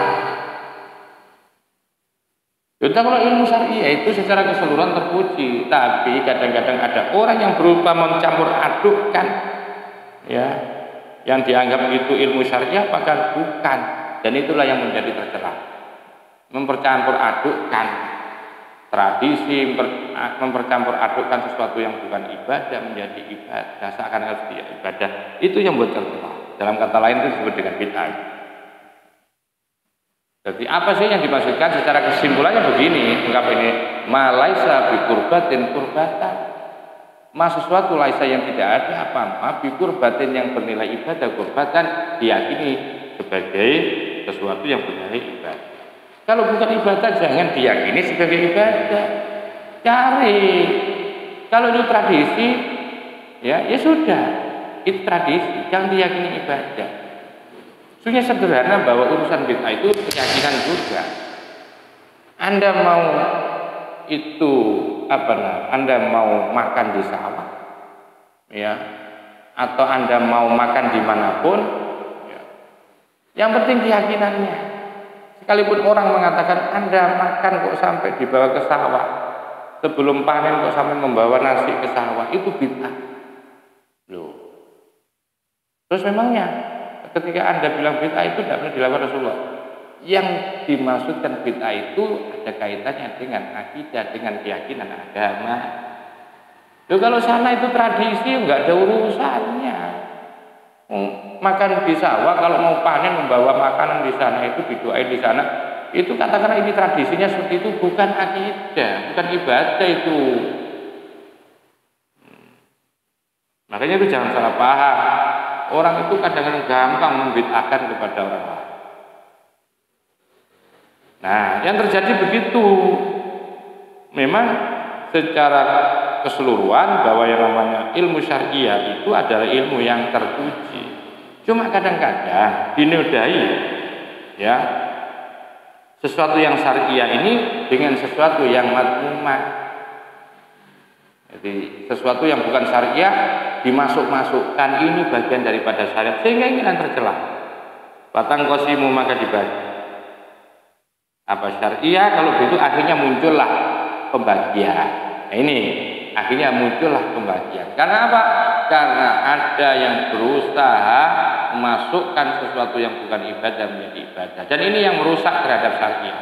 Yaitu kalau ilmu syariah itu secara keseluruhan terpuji, tapi kadang-kadang ada orang yang berupa mencampur adukkan, yang dianggap itu ilmu syariah bahkan bukan, dan itulah yang menjadi tercela. Mempercampur adukkan tradisi, mempercampur adukkan sesuatu yang bukan ibadah menjadi ibadah, seakan harus dia ibadah, itu yang buat tercela. Dalam kata lain itu disebut dengan bid'ah. Jadi apa sih yang dimaksudkan? Secara kesimpulannya begini, ungkap ini, ma laisa bi qurbatin qurbatan. Sesuatu laisa yang tidak ada apa-apa bi qurbatin yang bernilai ibadah, qurbatan diyakini sebagai sesuatu yang bernilai ibadah. Kalau bukan ibadah jangan diyakini sebagai ibadah. Cari. Kalau itu tradisi, ya sudah, itu tradisi, jangan diyakini ibadah. Sebenarnya sederhana bahwa urusan bid'ah itu keyakinan juga. Anda mau itu Anda mau makan di sawah, atau Anda mau makan dimanapun, yang penting keyakinannya. Sekalipun orang mengatakan Anda makan kok sampai dibawa ke sawah, sebelum panen kok sampai membawa nasi ke sawah, itu bid'ah. Loh. Terus memangnya ketika Anda bilang bid'ah itu tidak pernah dilakukan Rasulullah. Yang dimaksudkan bid'ah itu ada kaitannya dengan akidah, dengan keyakinan agama. Loh, kalau sana itu tradisi enggak ada urusannya. Makan di sawah, kalau mau panen membawa makanan di sana itu didoain di sana. Itu katakanlah ini tradisinya seperti itu, bukan akidah, bukan ibadah itu. Makanya itu jangan salah paham. Orang itu kadang-kadang gampang membid'ahkan kepada orang lain. Nah, yang terjadi begitu. Memang secara keseluruhan bahwa yang namanya ilmu syariah itu adalah ilmu yang terpuji. Cuma kadang-kadang dinodai sesuatu yang syariah ini dengan sesuatu yang madmumah. Jadi sesuatu yang bukan syariah dimasuk-masukkan, ini bagian daripada syariat sehingga ini yang tercela. Batang qasimu maka dibagi. Apa syariah? Kalau begitu akhirnya muncullah pembagian. Nah, ini akhirnya muncullah pembagian. Karena apa? Karena ada yang berusaha memasukkan sesuatu yang bukan ibadah menjadi ibadah. Dan ini yang merusak terhadap syariah.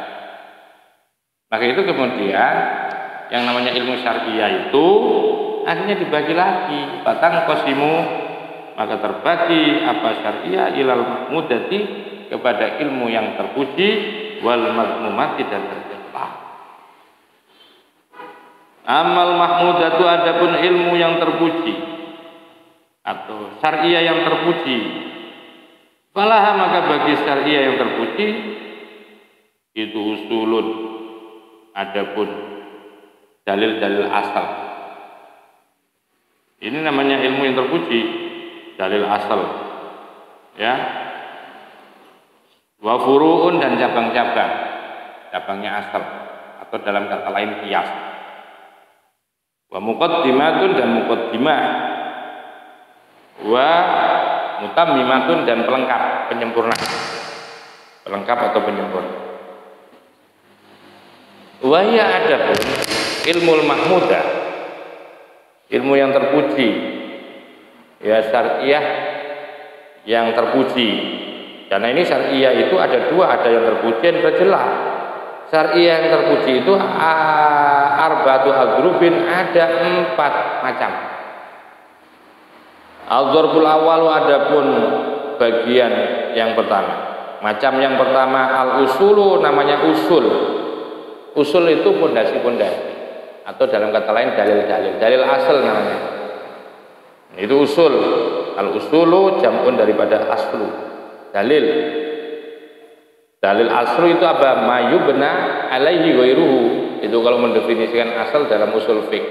Maka itu kemudian yang namanya ilmu syariah itu akhirnya dibagi lagi. Batang qasimu maka terbagi apa syariah ilal mahmudati kepada ilmu yang terpuji wal madmumati dan tercela. Amal mahmudatu adapun ilmu yang terpuji atau syariah yang terpuji, falaha maka bagi syariah yang terpuji itu usulun, adapun dalil-dalil asal. Ini namanya ilmu yang terpuji, dalil asal, wa furu'un dan cabang-cabang, cabangnya asal atau dalam kata lain qiyas. Wa muqaddimatun dan muqaddimah, wa mutammimatun dan pelengkap, penyempurna, pelengkap atau penyempurna. Wa ya adapun ilmul mahmudah, ilmu yang terpuji, syariah yang terpuji. Karena ini syariah itu ada dua, ada yang terpuji dan tercela. Syariah yang terpuji itu arba'atu adrubin, ada 4 macam. Al-dzarbul awalu adapun bagian yang pertama. Macam yang pertama al-usulu, namanya usul. Usul itu pondasi-pondasi atau dalam kata lain dalil-dalil, dalil asal namanya. Itu usul. Al-usulu jam'un daripada aslu. Dalil aslu itu apa? Mayubna alaihi ghairuhu. Itu kalau mendefinisikan asal dalam usul fiqh.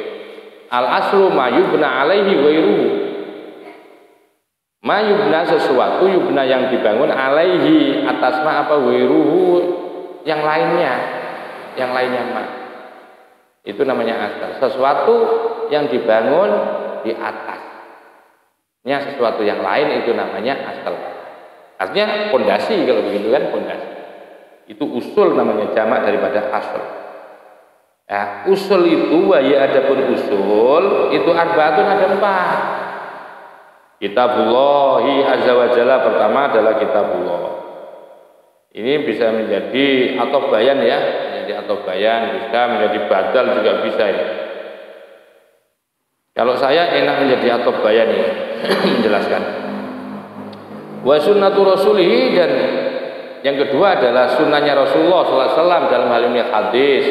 Al aslu ma yubna alaihi ghairuhu. Ma yubna sesuatu yubna yang dibangun alaihi atas ma apa ghairuhu yang lainnya. Yang lainnya ma. Itu namanya asal. Sesuatu yang dibangun di atasnya sesuatu yang lain itu namanya asal. Artinya pondasi, kalau begitu kan pondasi. Itu usul namanya, jamak daripada asal. Ya, usul itu ya adapun usul itu arbaatun ada 4. Kitabullahi azza wa jalla pertama adalah kitabullah. Ini bisa menjadi atau bayan ya, menjadi atau bayan, bisa menjadi badal juga bisa ya. Kalau saya enak menjadi atau bayan ya, menjelaskan. Wa sunnatu rasulihi, dan yang kedua adalah sunnahnya Rasulullah sallallahu alaihi wasallam dalam hal ini hadis.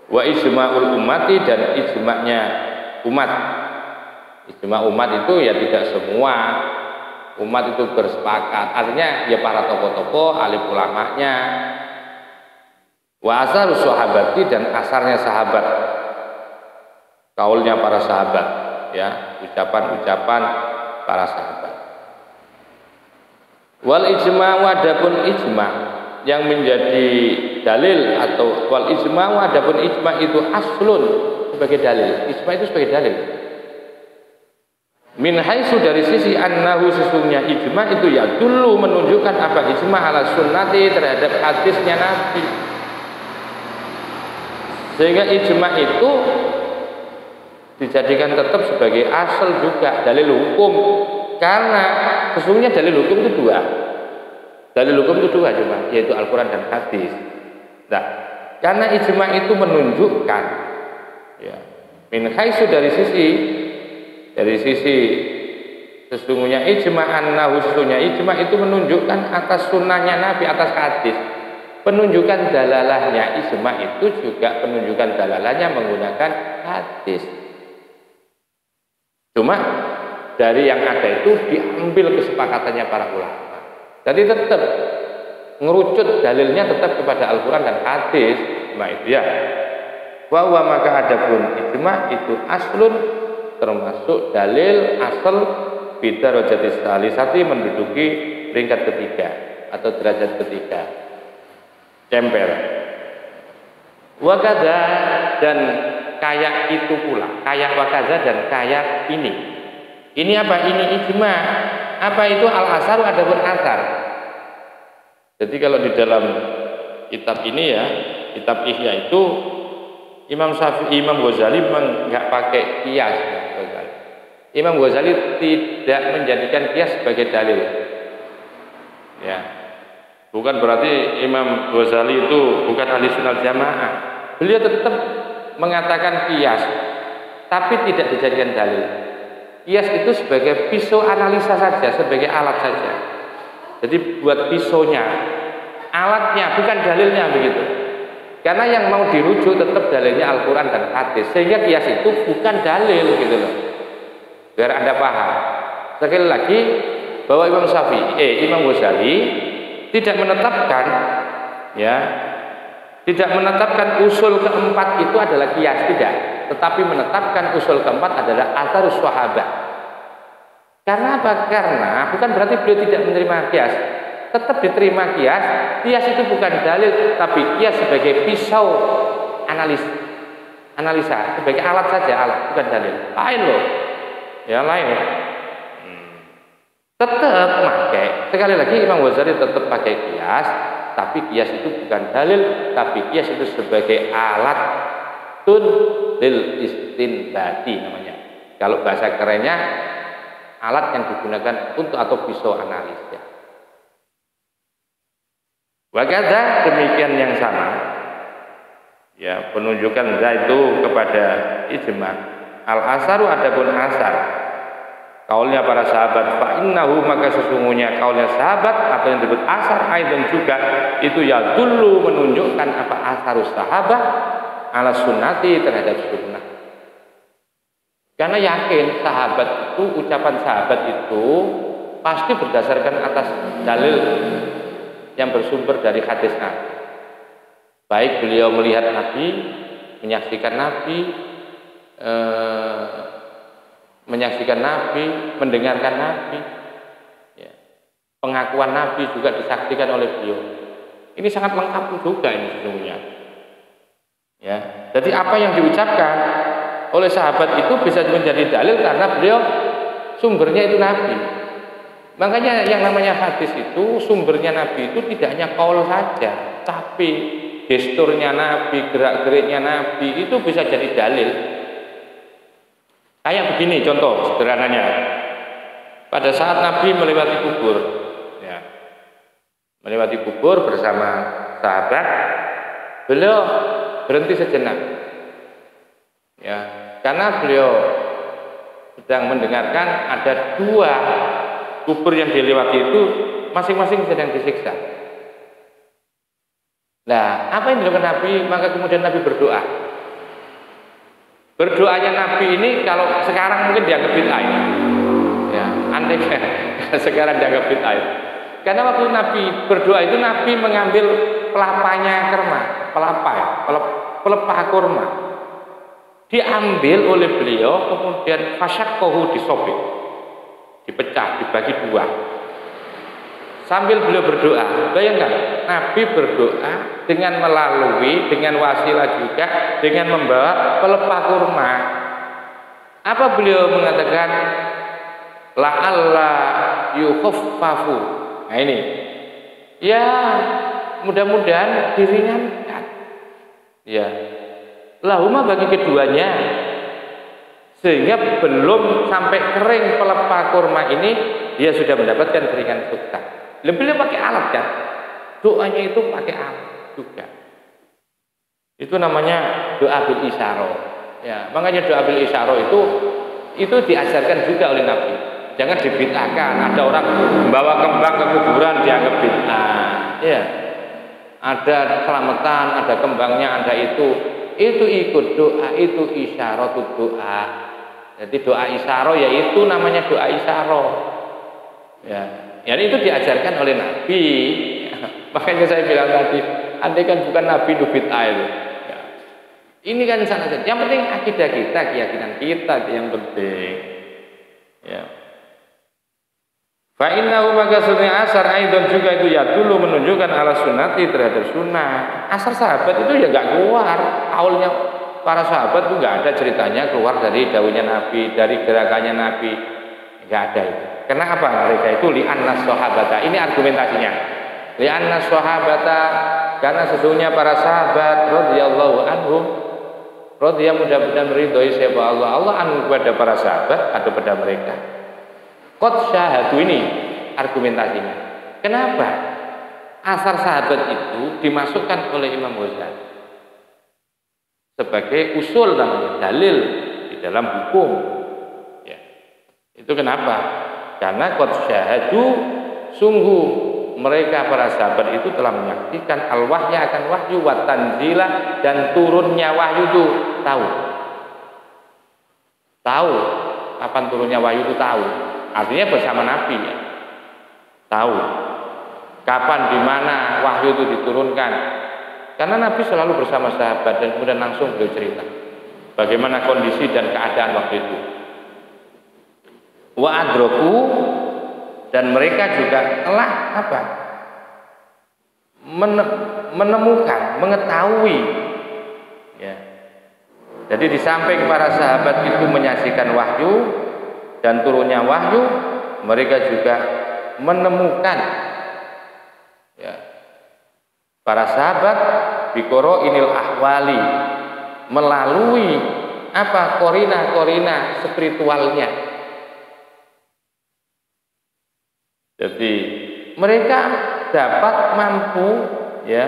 Wa ijma'ul ummati, dan ijma'nya umat. Ijma' umat itu ya tidak semua umat itu bersepakat. Artinya ya para tokoh-tokoh, alim ulamanya. Wa asarus sahabati, dan asarnya sahabat. Kaulnya para sahabat, ya, ucapan-ucapan para sahabat. Wal ijma' wadapun ijma' yang menjadi dalil, atau wal ijma' wadapun ijma' itu aslun sebagai dalil. Ijma' itu sebagai dalil. Min haitsu, dari sisi annahu sesungguhnya ijma' itu ya dulu menunjukkan apa ijma' ala sunnati terhadap hadisnya Nabi. Sehingga ijma' itu dijadikan tetap sebagai asal juga, dalil hukum. Karena sesungguhnya dalil hukum itu 2. Dalil hukum itu 2 cuma, yaitu Al-Quran dan hadis. Nah, karena ijma' itu menunjukkan ya, min haitsu, dari sisi sesungguhnya ijma' annahu, sesungguhnya ijma' itu menunjukkan atas sunnahnya Nabi, atas hadis. Penunjukan dalalahnya ijma' itu juga penunjukan dalalahnya menggunakan hadis. Cuma dari yang ada itu diambil kesepakatannya para ulama. Jadi tetap ngerucut dalilnya tetap kepada Al-Quran dan hadis. Ijma' itu ya. Wa maka adapun ijma' itu aslun, termasuk dalil asal bidarajati salisati, menduduki peringkat ketiga atau derajat ketiga. Cemper. Wakada, dan kayak itu pula, kayak wakada dan kayak ini. Ini apa? Ini ijma'. Apa itu al-asaru adapun asar. Jadi kalau di dalam kitab ini ya, kitab Ihya itu Imam Syafi'i, Imam Ghazali memang nggak pakai qiyas. Imam Ghazali tidak menjadikan qiyas sebagai dalil. Ya. Bukan berarti Imam Ghazali itu bukan ahli sunnah jamaah. Beliau tetap mengatakan qiyas, tapi tidak dijadikan dalil. Qiyas itu sebagai pisau analisa saja, sebagai alat saja. Jadi buat pisaunya, alatnya, bukan dalilnya begitu. Karena yang mau dirujuk tetap dalilnya Al-Quran dan hadis. Sehingga qiyas itu bukan dalil gitu loh. Biar Anda paham. Sekali lagi bahwa Imam Syafi'i, Imam Ghazali tidak menetapkan, ya, tidak menetapkan usul keempat itu adalah qiyas, tidak. Tetapi menetapkan usul keempat adalah atharus sahabat. Karena apa? Karena bukan berarti beliau tidak menerima qiyas. Tetap diterima qiyas. Qiyas itu bukan dalil, tapi qiyas sebagai pisau analisa, sebagai alat saja, alat, bukan dalil. Lain loh. Ya lain. Tetap pakai. Sekali lagi Imam Ghazali tetap pakai qiyas, tapi qiyas itu bukan dalil, tapi qiyas itu sebagai alat lil istinbati namanya. Kalau bahasa kerennya alat yang digunakan untuk atau pisau analisa. Wakada, demikian yang sama. Ya, penunjukan itu kepada ijma'. Al-asaru adapun asar. Kaulnya para sahabat, fa innahu, maka sesungguhnya kaulnya sahabat atau yang disebut asar aidan juga itu ya dulu menunjukkan apa asarus sahabat ala sunnati terhadap sunnah. Karena yakin sahabat itu, ucapan sahabat itu pasti berdasarkan atas dalil yang bersumber dari hadis Nabi. Baik beliau melihat Nabi, menyaksikan Nabi, menyaksikan Nabi, mendengarkan Nabi, ya. Pengakuan Nabi juga disaksikan oleh beliau. Ini sangat lengkap juga ini sesungguhnya. Ya, jadi apa yang diucapkan oleh sahabat itu bisa menjadi dalil karena beliau sumbernya itu Nabi. Makanya yang namanya hadis itu sumbernya Nabi itu tidak hanya qaul saja, tapi gesturnya Nabi, gerak-geriknya Nabi itu bisa jadi dalil. Kayak begini contoh sederhananya. Pada saat Nabi melewati kubur, ya, melewati kubur bersama sahabat, beliau berhenti sejenak, ya, karena beliau sedang mendengarkan ada 2 kubur yang dilewati itu masing-masing sedang disiksa. Nah, apa yang dilakukan Nabi? Maka kemudian Nabi berdoa. Berdoanya Nabi ini kalau sekarang mungkin dianggap bid'ah, ya, andai sekarang dianggap bid'ah. Karena waktu Nabi berdoa itu Nabi mengambil pelapanya kurma, pelepah kurma, diambil oleh beliau, kemudian fasyaqahu disobek, dipecah, dibagi 2. Sambil beliau berdoa, bayangkan Nabi berdoa dengan melalui, dengan wasilah juga, dengan membawa pelepah kurma. Apa beliau mengatakan? La'alla yukhaffafu. Nah ini, ya mudah-mudahan diringankan. Ya, lahuma bagi keduanya, sehingga belum sampai kering pelepah kurma ini, dia sudah mendapatkan keringan sukta. Beliau pakai alat kan, doanya itu pakai alat juga. Itu namanya doa bil isyarah. Ya, makanya doa bil isyarah itu diajarkan juga oleh Nabi. Jangan dibid'ahkan. Ada orang membawa kembang ke kuburan dianggap bid'ah. Ya, ada selamatan, ada kembangnya, ada itu ikut doa, itu isyarah doa. Jadi doa isyarah yaitu namanya doa isyarah. Ya. Jadi itu diajarkan oleh Nabi. Makanya saya bilang tadi, andai kan bukan Nabi itu bid'ah itu. Ya. Ini kan sana saja. Yang penting akidah kita, keyakinan kita yang penting. Ya. Fa innahu maka sunni asar aidon juga itu ya dulu menunjukkan ala sunnati terhadap sunnah. Asar sahabat itu ya enggak keluar. Kaulnya para sahabat itu enggak ada ceritanya keluar dari dawuhnya Nabi, dari gerakannya Nabi. Enggak ada itu. Kenapa mereka itu li'annas sahabata? Ini argumentasinya. Li'annas sahabata karena sesungguhnya para sahabat radhiyallahu anhum radhiyallahu mudah-mudahan meridhoi siapa Allah anhum kepada para sahabat atau pada mereka. Qad syahadu ini argumentasinya. Kenapa? Asar sahabat itu dimasukkan oleh Imam Ghazali sebagai usul namanya dalil di dalam hukum. Ya. Itu kenapa? Karena qad syahadu sungguh mereka para sahabat itu telah menyaksikan al-wahya akan wahyu wa tanzila dan turunnya wahyu itu tahu kapan turunnya wahyu itu tahu, artinya bersama Nabi ya. Tahu kapan di mana wahyu itu diturunkan karena Nabi selalu bersama sahabat dan kemudian langsung beliau cerita bagaimana kondisi dan keadaan waktu itu. Wa adroku dan mereka juga telah apa? Menemukan, mengetahui. Ya. Jadi di samping para sahabat itu menyaksikan wahyu dan turunnya wahyu, mereka juga menemukan. Ya. Para sahabat bikoro inil ahwali melalui apa? Korina spiritualnya. Jadi mereka dapat mampu ya,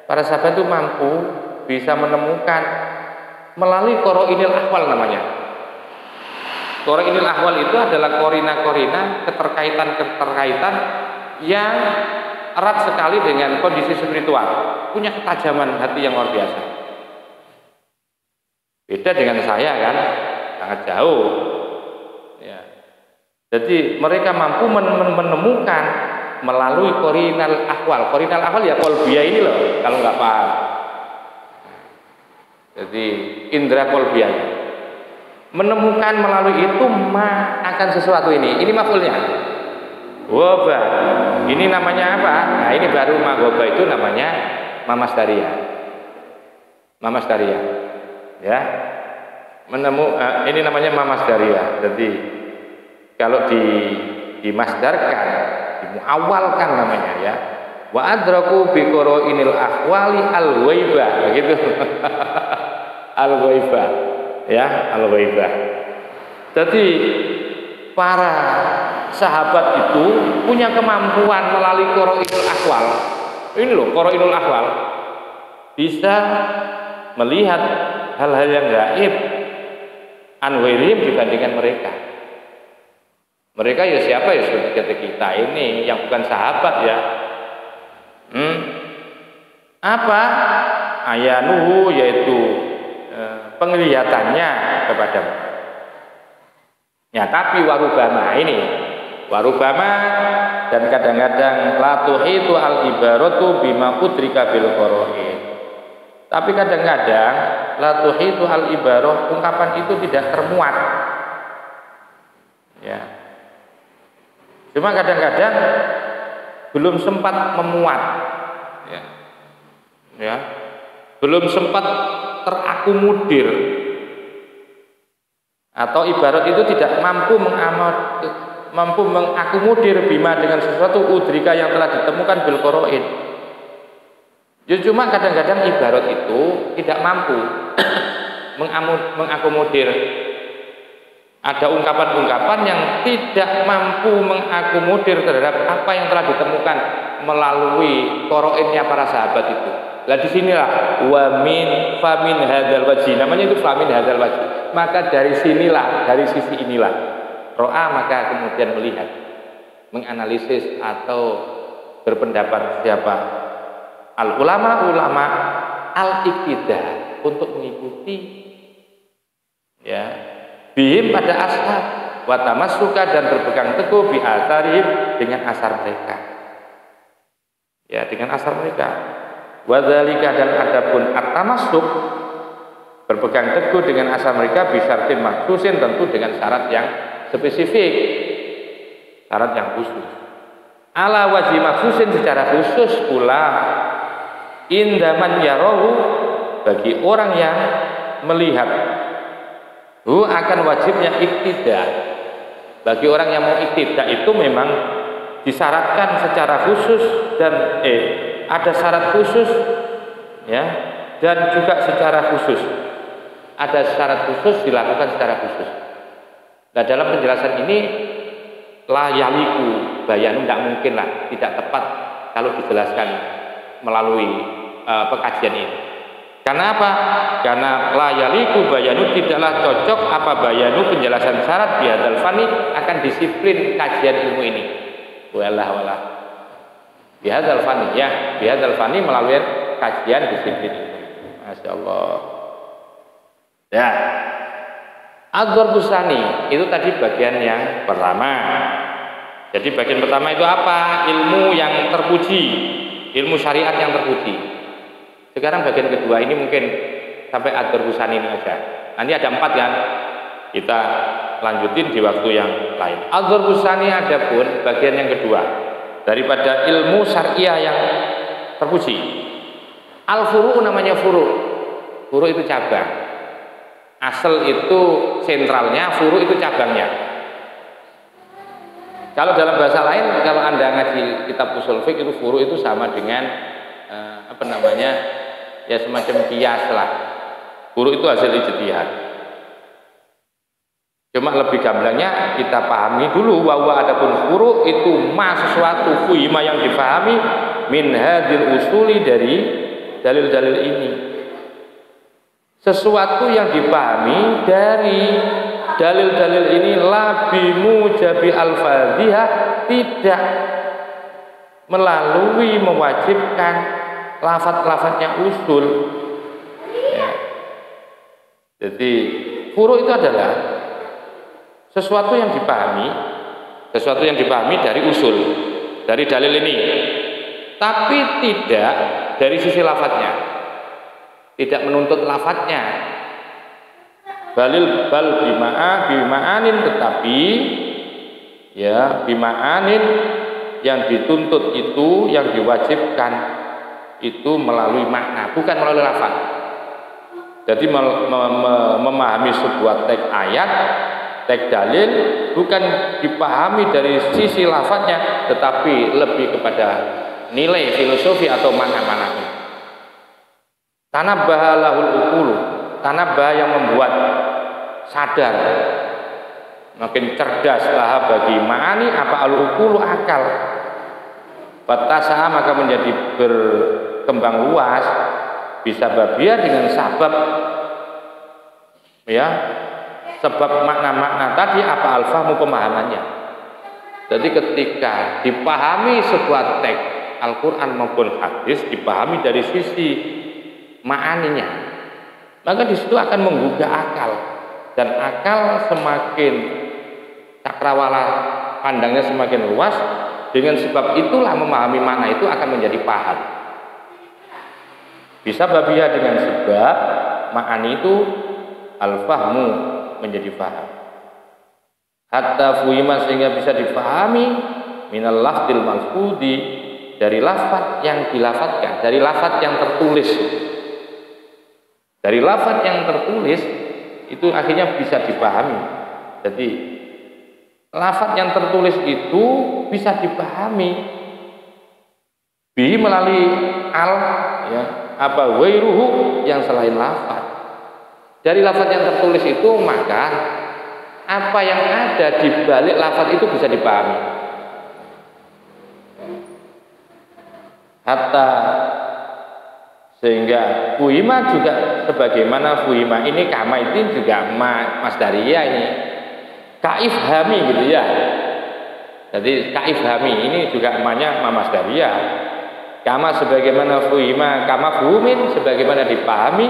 para sahabat itu mampu bisa menemukan melalui qoroinil ahwal namanya. Qoroinil ahwal itu adalah korina-korina keterkaitan yang erat sekali dengan kondisi spiritual, punya ketajaman hati yang luar biasa. Beda dengan saya kan, sangat jauh. Ya. Jadi mereka mampu menemukan melalui korinal ahwal. Korinal ahwal ya kolbia ini loh, kalau nggak paham. Jadi indra kolbia. menemukan melalui itu akan sesuatu ini maf'ulnya waba. Ini namanya apa? Nah ini baru waba itu namanya mamasdariyah ya, ini namanya mamasdariyah. Jadi kalau dimasdarkan, dimuawalkan namanya ya, wa adraku bi qoro'inil ahwali al-ghaibah begitu. Al-ghaibah ya, al-ghaibah. Jadi para sahabat itu punya kemampuan melalui qoro'inul ahwal. Ini loh qoro'inul ahwal, bisa melihat hal-hal yang gaib an ghairihim dibandingkan mereka. Mereka ya siapa ya seperti kita ini yang bukan sahabat ya. Apa? Ayanuhu yaitu penglihatannya kepada mereka. Ya, tapi warubama ini warubama dan kadang-kadang la tuhitu al ibaratu bima udrika bil qoro'in. Tapi kadang-kadang la tuhitu al ibarah, ungkapan itu tidak termuat. Ya. Cuma kadang-kadang belum sempat memuat. Ya. Ya. Belum sempat terakomodir. Atau ibarat itu tidak mampu mengakomodir bima dengan sesuatu udrika yang telah ditemukan bil qoro'in. Ya, cuma kadang-kadang ibarat itu tidak mampu mengakomodir. Ada ungkapan-ungkapan yang tidak mampu mengakomodir terhadap apa yang telah ditemukan melalui qoro'innya para sahabat itu. Lah disinilah famin hadzal wajhi, namanya itu famin hadzal wajhi. Maka dari sinilah, dari sisi inilah ro'a maka kemudian melihat, menganalisis atau berpendapat siapa al ulama al-iqtidah untuk mengikuti ya bihim pada ashab wa tamassuka dan berpegang teguh bi atharihim dengan asar mereka. Ya, dengan asar mereka. Wa dzalika dan adapun at-tamassuk berpegang teguh dengan asar mereka bisyartin maksusin tentu dengan syarat yang spesifik, syarat yang khusus. Ala wajhi maksusin secara khusus pula indaman yarahu bagi orang yang melihat akan wajibnya iktida. Bagi orang yang mau iktida itu memang disyaratkan secara khusus dan ada syarat khusus ya, dan juga secara khusus. Ada syarat khusus dilakukan secara khusus. Nah, dalam penjelasan ini la yaliku bayanu tidak mungkin lah, tidak tepat kalau dijelaskan melalui pekajian ini. Karena apa? Karena la yaliku bayanu tidaklah cocok apa bayanu penjelasan syarat bihadzal fani akan disiplin kajian ilmu ini. Wallah. Bihadzal fani ya, bihadzal fani melalui kajian disiplin ilmu. Masyaallah. Ya. Ad-darbus tsani itu tadi bagian yang pertama. Jadi bagian pertama itu apa? Ilmu yang terpuji, ilmu syariat yang terpuji. Sekarang bagian kedua ini mungkin sampai ad-darbus tsani ini aja. Nanti ada 4 kan? Kita lanjutin di waktu yang lain. Ad-darbus tsani adapun bagian yang kedua daripada ilmu syariah yang terpuji. Al-furu namanya furu. Furu itu cabang. Asal itu sentralnya, furu itu cabangnya. Kalau dalam bahasa lain, kalau Anda ngaji kitab usul fiqh itu furu itu sama dengan ya semacam kias lah. Furu itu hasil ijtihad. Cuma lebih gamblangnya kita pahami dulu bahwa adapun furu itu sesuatu fuhima yang dipahami min hadil usuli dari dalil-dalil ini. Sesuatu yang dipahami dari dalil-dalil ini labi mujabi al-fadhiyah, tidak melalui mewajibkan lafaz-lafaznya usul ya. Jadi furu itu adalah sesuatu yang dipahami dari usul, dari dalil ini, tapi tidak dari sisi lafaznya. Tidak menuntut lafadznya, bal bima'anin, tetapi ya bima'anin yang dituntut itu, yang diwajibkan itu melalui makna, bukan melalui lafaz. Jadi memahami sebuah teks ayat, teks dalil bukan dipahami dari sisi lafaznya, tetapi lebih kepada nilai filosofi atau makna-maknanya. Tanabbaha lahul uqulu, tanabbah yang membuat sadar, makin cerdas lah bagi ma'ani apa al-uqulu akal. Batasa maka menjadi berkembang luas, bisa babia dengan sebab ya, sebab makna-makna tadi apa al-fahmu pemahamannya. Jadi ketika dipahami sebuah teks Al-Qur'an maupun hadis dipahami dari sisi ma'aninya, maka di situ akan menggugah akal, dan akal semakin cakrawala pandangnya semakin luas. Dengan sebab itulah memahami makna itu akan menjadi paham. Bisa babia dengan sebab ma'ani itu al-fahmu menjadi paham. Hatta fuhima sehingga bisa dipahami minal lafdil malfudi, dari lafaz yang dilafatkan, dari lafaz yang tertulis. Dari lafaz yang tertulis itu akhirnya bisa dipahami. Jadi lafaz yang tertulis itu bisa dipahami bihi melalui al ya, apa wairuhu yang selain lafaz. Dari lafaz yang tertulis itu maka apa yang ada di balik lafaz itu bisa dipahami. Hatta sehingga fuhima juga sebagaimana fuhima ini, kama itu juga masdariyah ini, kaifhami gitu ya. Jadi kaifhami ini juga namanya masdariyah. Kama sebagaimana fuhima, kama fuhumin sebagaimana dipahami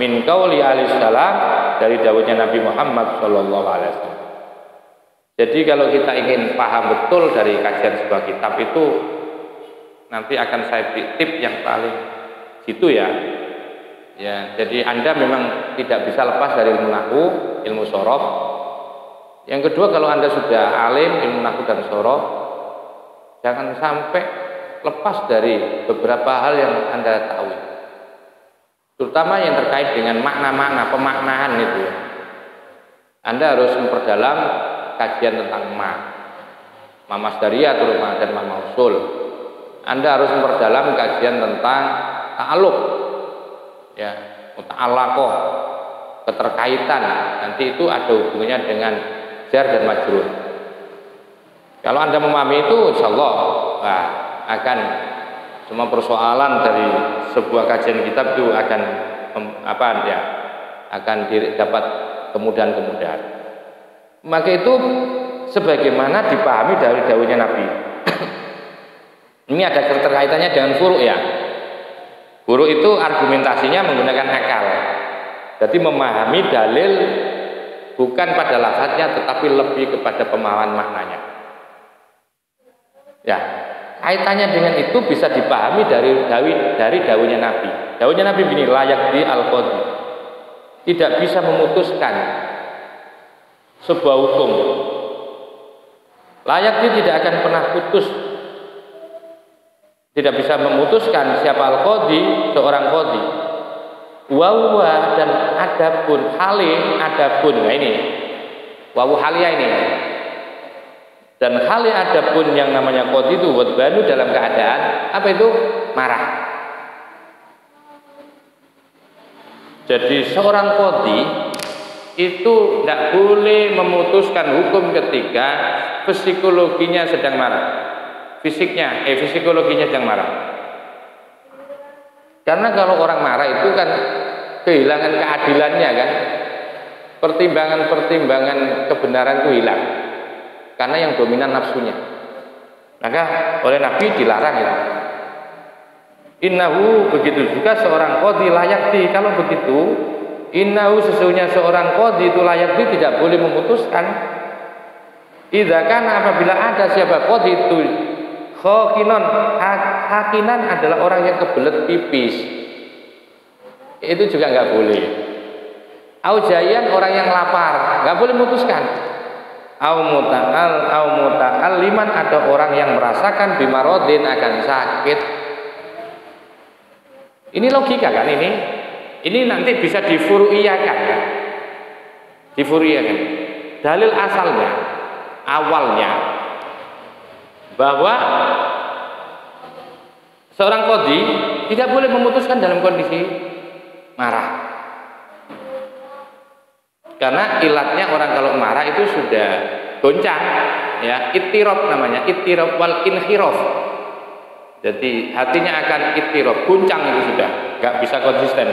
min qauli alaihissalam, dari dawuhnya Nabi Muhammad sallallahu alaihi wasallam. Jadi kalau kita ingin paham betul dari kajian sebuah kitab itu, nanti akan saya tip yang paling situ ya. Ya, jadi Anda memang tidak bisa lepas dari ilmu nahwu, ilmu shorof. Yang kedua, kalau Anda sudah alim ilmu nahwu dan shorof, jangan sampai lepas dari beberapa hal yang Anda tahu, terutama yang terkait dengan makna-makna, pemaknaan itu. Anda harus memperdalam kajian tentang ma masdariyah terutama dan ma mausul. Anda harus memperdalam kajian tentang ta'alluq, ya, muta'allaqah, keterkaitan. Nanti itu ada hubungannya dengan jar dan majrur. Kalau Anda memahami itu, insya Allah akan semua persoalan dari sebuah kajian kitab itu akan akan dapat kemudahan-kemudahan. Maka itu sebagaimana dipahami dari dawuhnya Nabi. Ini ada keterkaitannya dengan furu' ya. Furu' itu argumentasinya menggunakan akal. Jadi memahami dalil bukan pada lafaznya, tetapi lebih kepada pemahaman maknanya. Ya, kaitannya dengan itu bisa dipahami dari dawuhnya Nabi. Dawuhnya Nabi begini, layak di al-qadhi, tidak bisa memutuskan sebuah hukum. Layak dia tidak akan pernah putus, tidak bisa memutuskan siapa al-qadhi, seorang qadhi. Wawa dan adapun halim, adapun, nah ini wawu halia ini. Dan hal yang adapun yang namanya qadhi itu wadbanu, dalam keadaan apa itu? Marah. Jadi seorang qadhi itu tidak boleh memutuskan hukum ketika psikologinya sedang marah. Psikologinya sedang marah. Karena kalau orang marah itu kan kehilangan keadilannya kan. Pertimbangan kebenaran itu hilang. Karena yang dominan nafsunya. Maka oleh Nabi dilarang itu. Innahu, begitu juga seorang qadhi layakti. Kalau begitu, innahu, sesungguhnya seorang qadhi itu layakti, tidak boleh memutuskan. Idza kana, apabila ada siapa qadhi itu khakinan, hakinan adalah orang yang kebelet pipis. Itu juga enggak boleh. Aujayan orang yang lapar, nggak boleh memutuskan. Au muta'alliman ada orang yang merasakan bimarodin akan sakit. Ini logika kan ini? Ini nanti bisa difuru'iyakan ya. Difuru'iyakan. Dalil asalnya, awalnya bahwa seorang qadhi tidak boleh memutuskan dalam kondisi marah. Karena ilatnya orang kalau marah itu sudah goncang, ya, ittirab namanya, ittirab wal inhiraf. Jadi hatinya akan ittirab, goncang itu sudah, nggak bisa konsisten.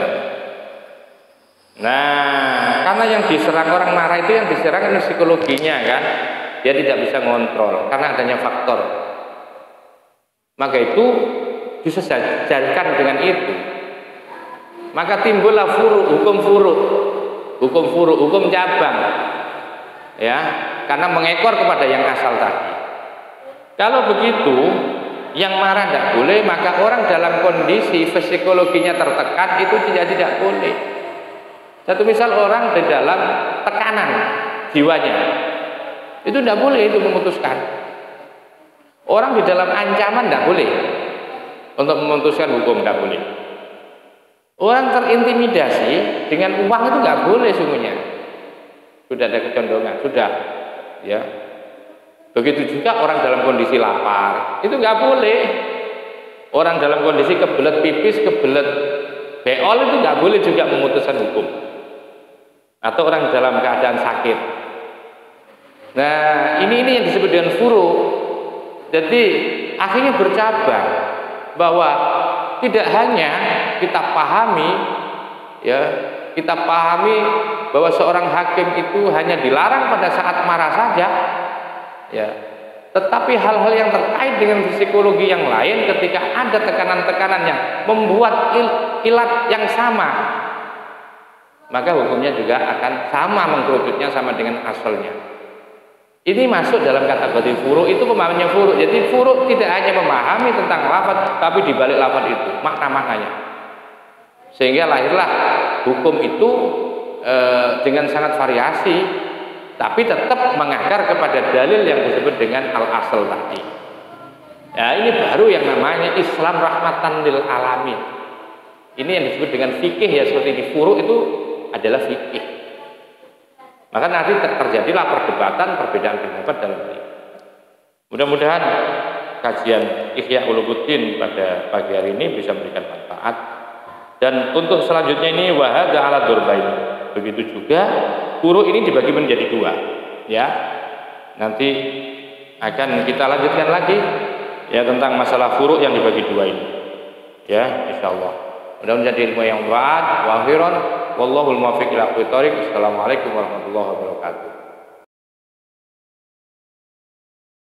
Nah, karena yang diserang orang marah itu yang diserang psikologinya kan, dia tidak bisa ngontrol karena adanya faktor. Maka itu disejajarkan dengan itu. Maka timbullah hukum cabang, ya, karena mengekor kepada yang asal tadi. Kalau begitu, yang marah tidak boleh, maka orang dalam kondisi psikologinya tertekan itu tidak boleh. Satu misal orang di dalam tekanan jiwanya, itu tidak boleh itu memutuskan. Orang di dalam ancaman tidak boleh untuk memutuskan hukum, tidak boleh. Orang terintimidasi dengan uang itu nggak boleh sungguhnya. Sudah ada kecondongan, sudah, ya. Begitu juga orang dalam kondisi lapar, itu nggak boleh. Orang dalam kondisi kebelet pipis, kebelet beol itu nggak boleh juga memutuskan hukum. Atau orang dalam keadaan sakit. Nah, ini yang disebut dengan furu. Jadi akhirnya bercabang bahwa tidak hanya kita pahami, ya, kita pahami bahwa seorang hakim itu hanya dilarang pada saat marah saja, ya, tetapi hal-hal yang terkait dengan psikologi yang lain ketika ada tekanan-tekanan yang membuat ilat yang sama, maka hukumnya juga akan sama, mengkerucutnya sama dengan asalnya. Ini masuk dalam kategori furu, itu pemahamannya furu. Jadi furu tidak hanya memahami tentang lafaz, tapi di balik lafaz itu makna-maknanya. Sehingga lahirlah hukum itu dengan sangat variasi, tapi tetap mengakar kepada dalil yang disebut dengan al-asal tadi. Ya, ini baru yang namanya Islam rahmatan lil alamin. Ini yang disebut dengan fikih, ya, seperti di furu itu adalah fikih. Maka nanti terjadilah perdebatan, perbedaan pendapat dalam ini. Mudah-mudahan kajian Ihya Ulumuddin pada pagi hari ini bisa memberikan manfaat. Dan untuk selanjutnya ini wahada ala durbaini. Begitu juga furu ini dibagi menjadi dua, ya. Nanti akan kita lanjutkan lagi, ya, tentang masalah furu yang dibagi dua ini, ya, insyaallah. Mudah-mudahan menjadi ilmu yang waad wa akhiran. Wallahul muwaffiq ila aqwamit thoriq. Assalamualaikum warahmatullahi wabarakatuh.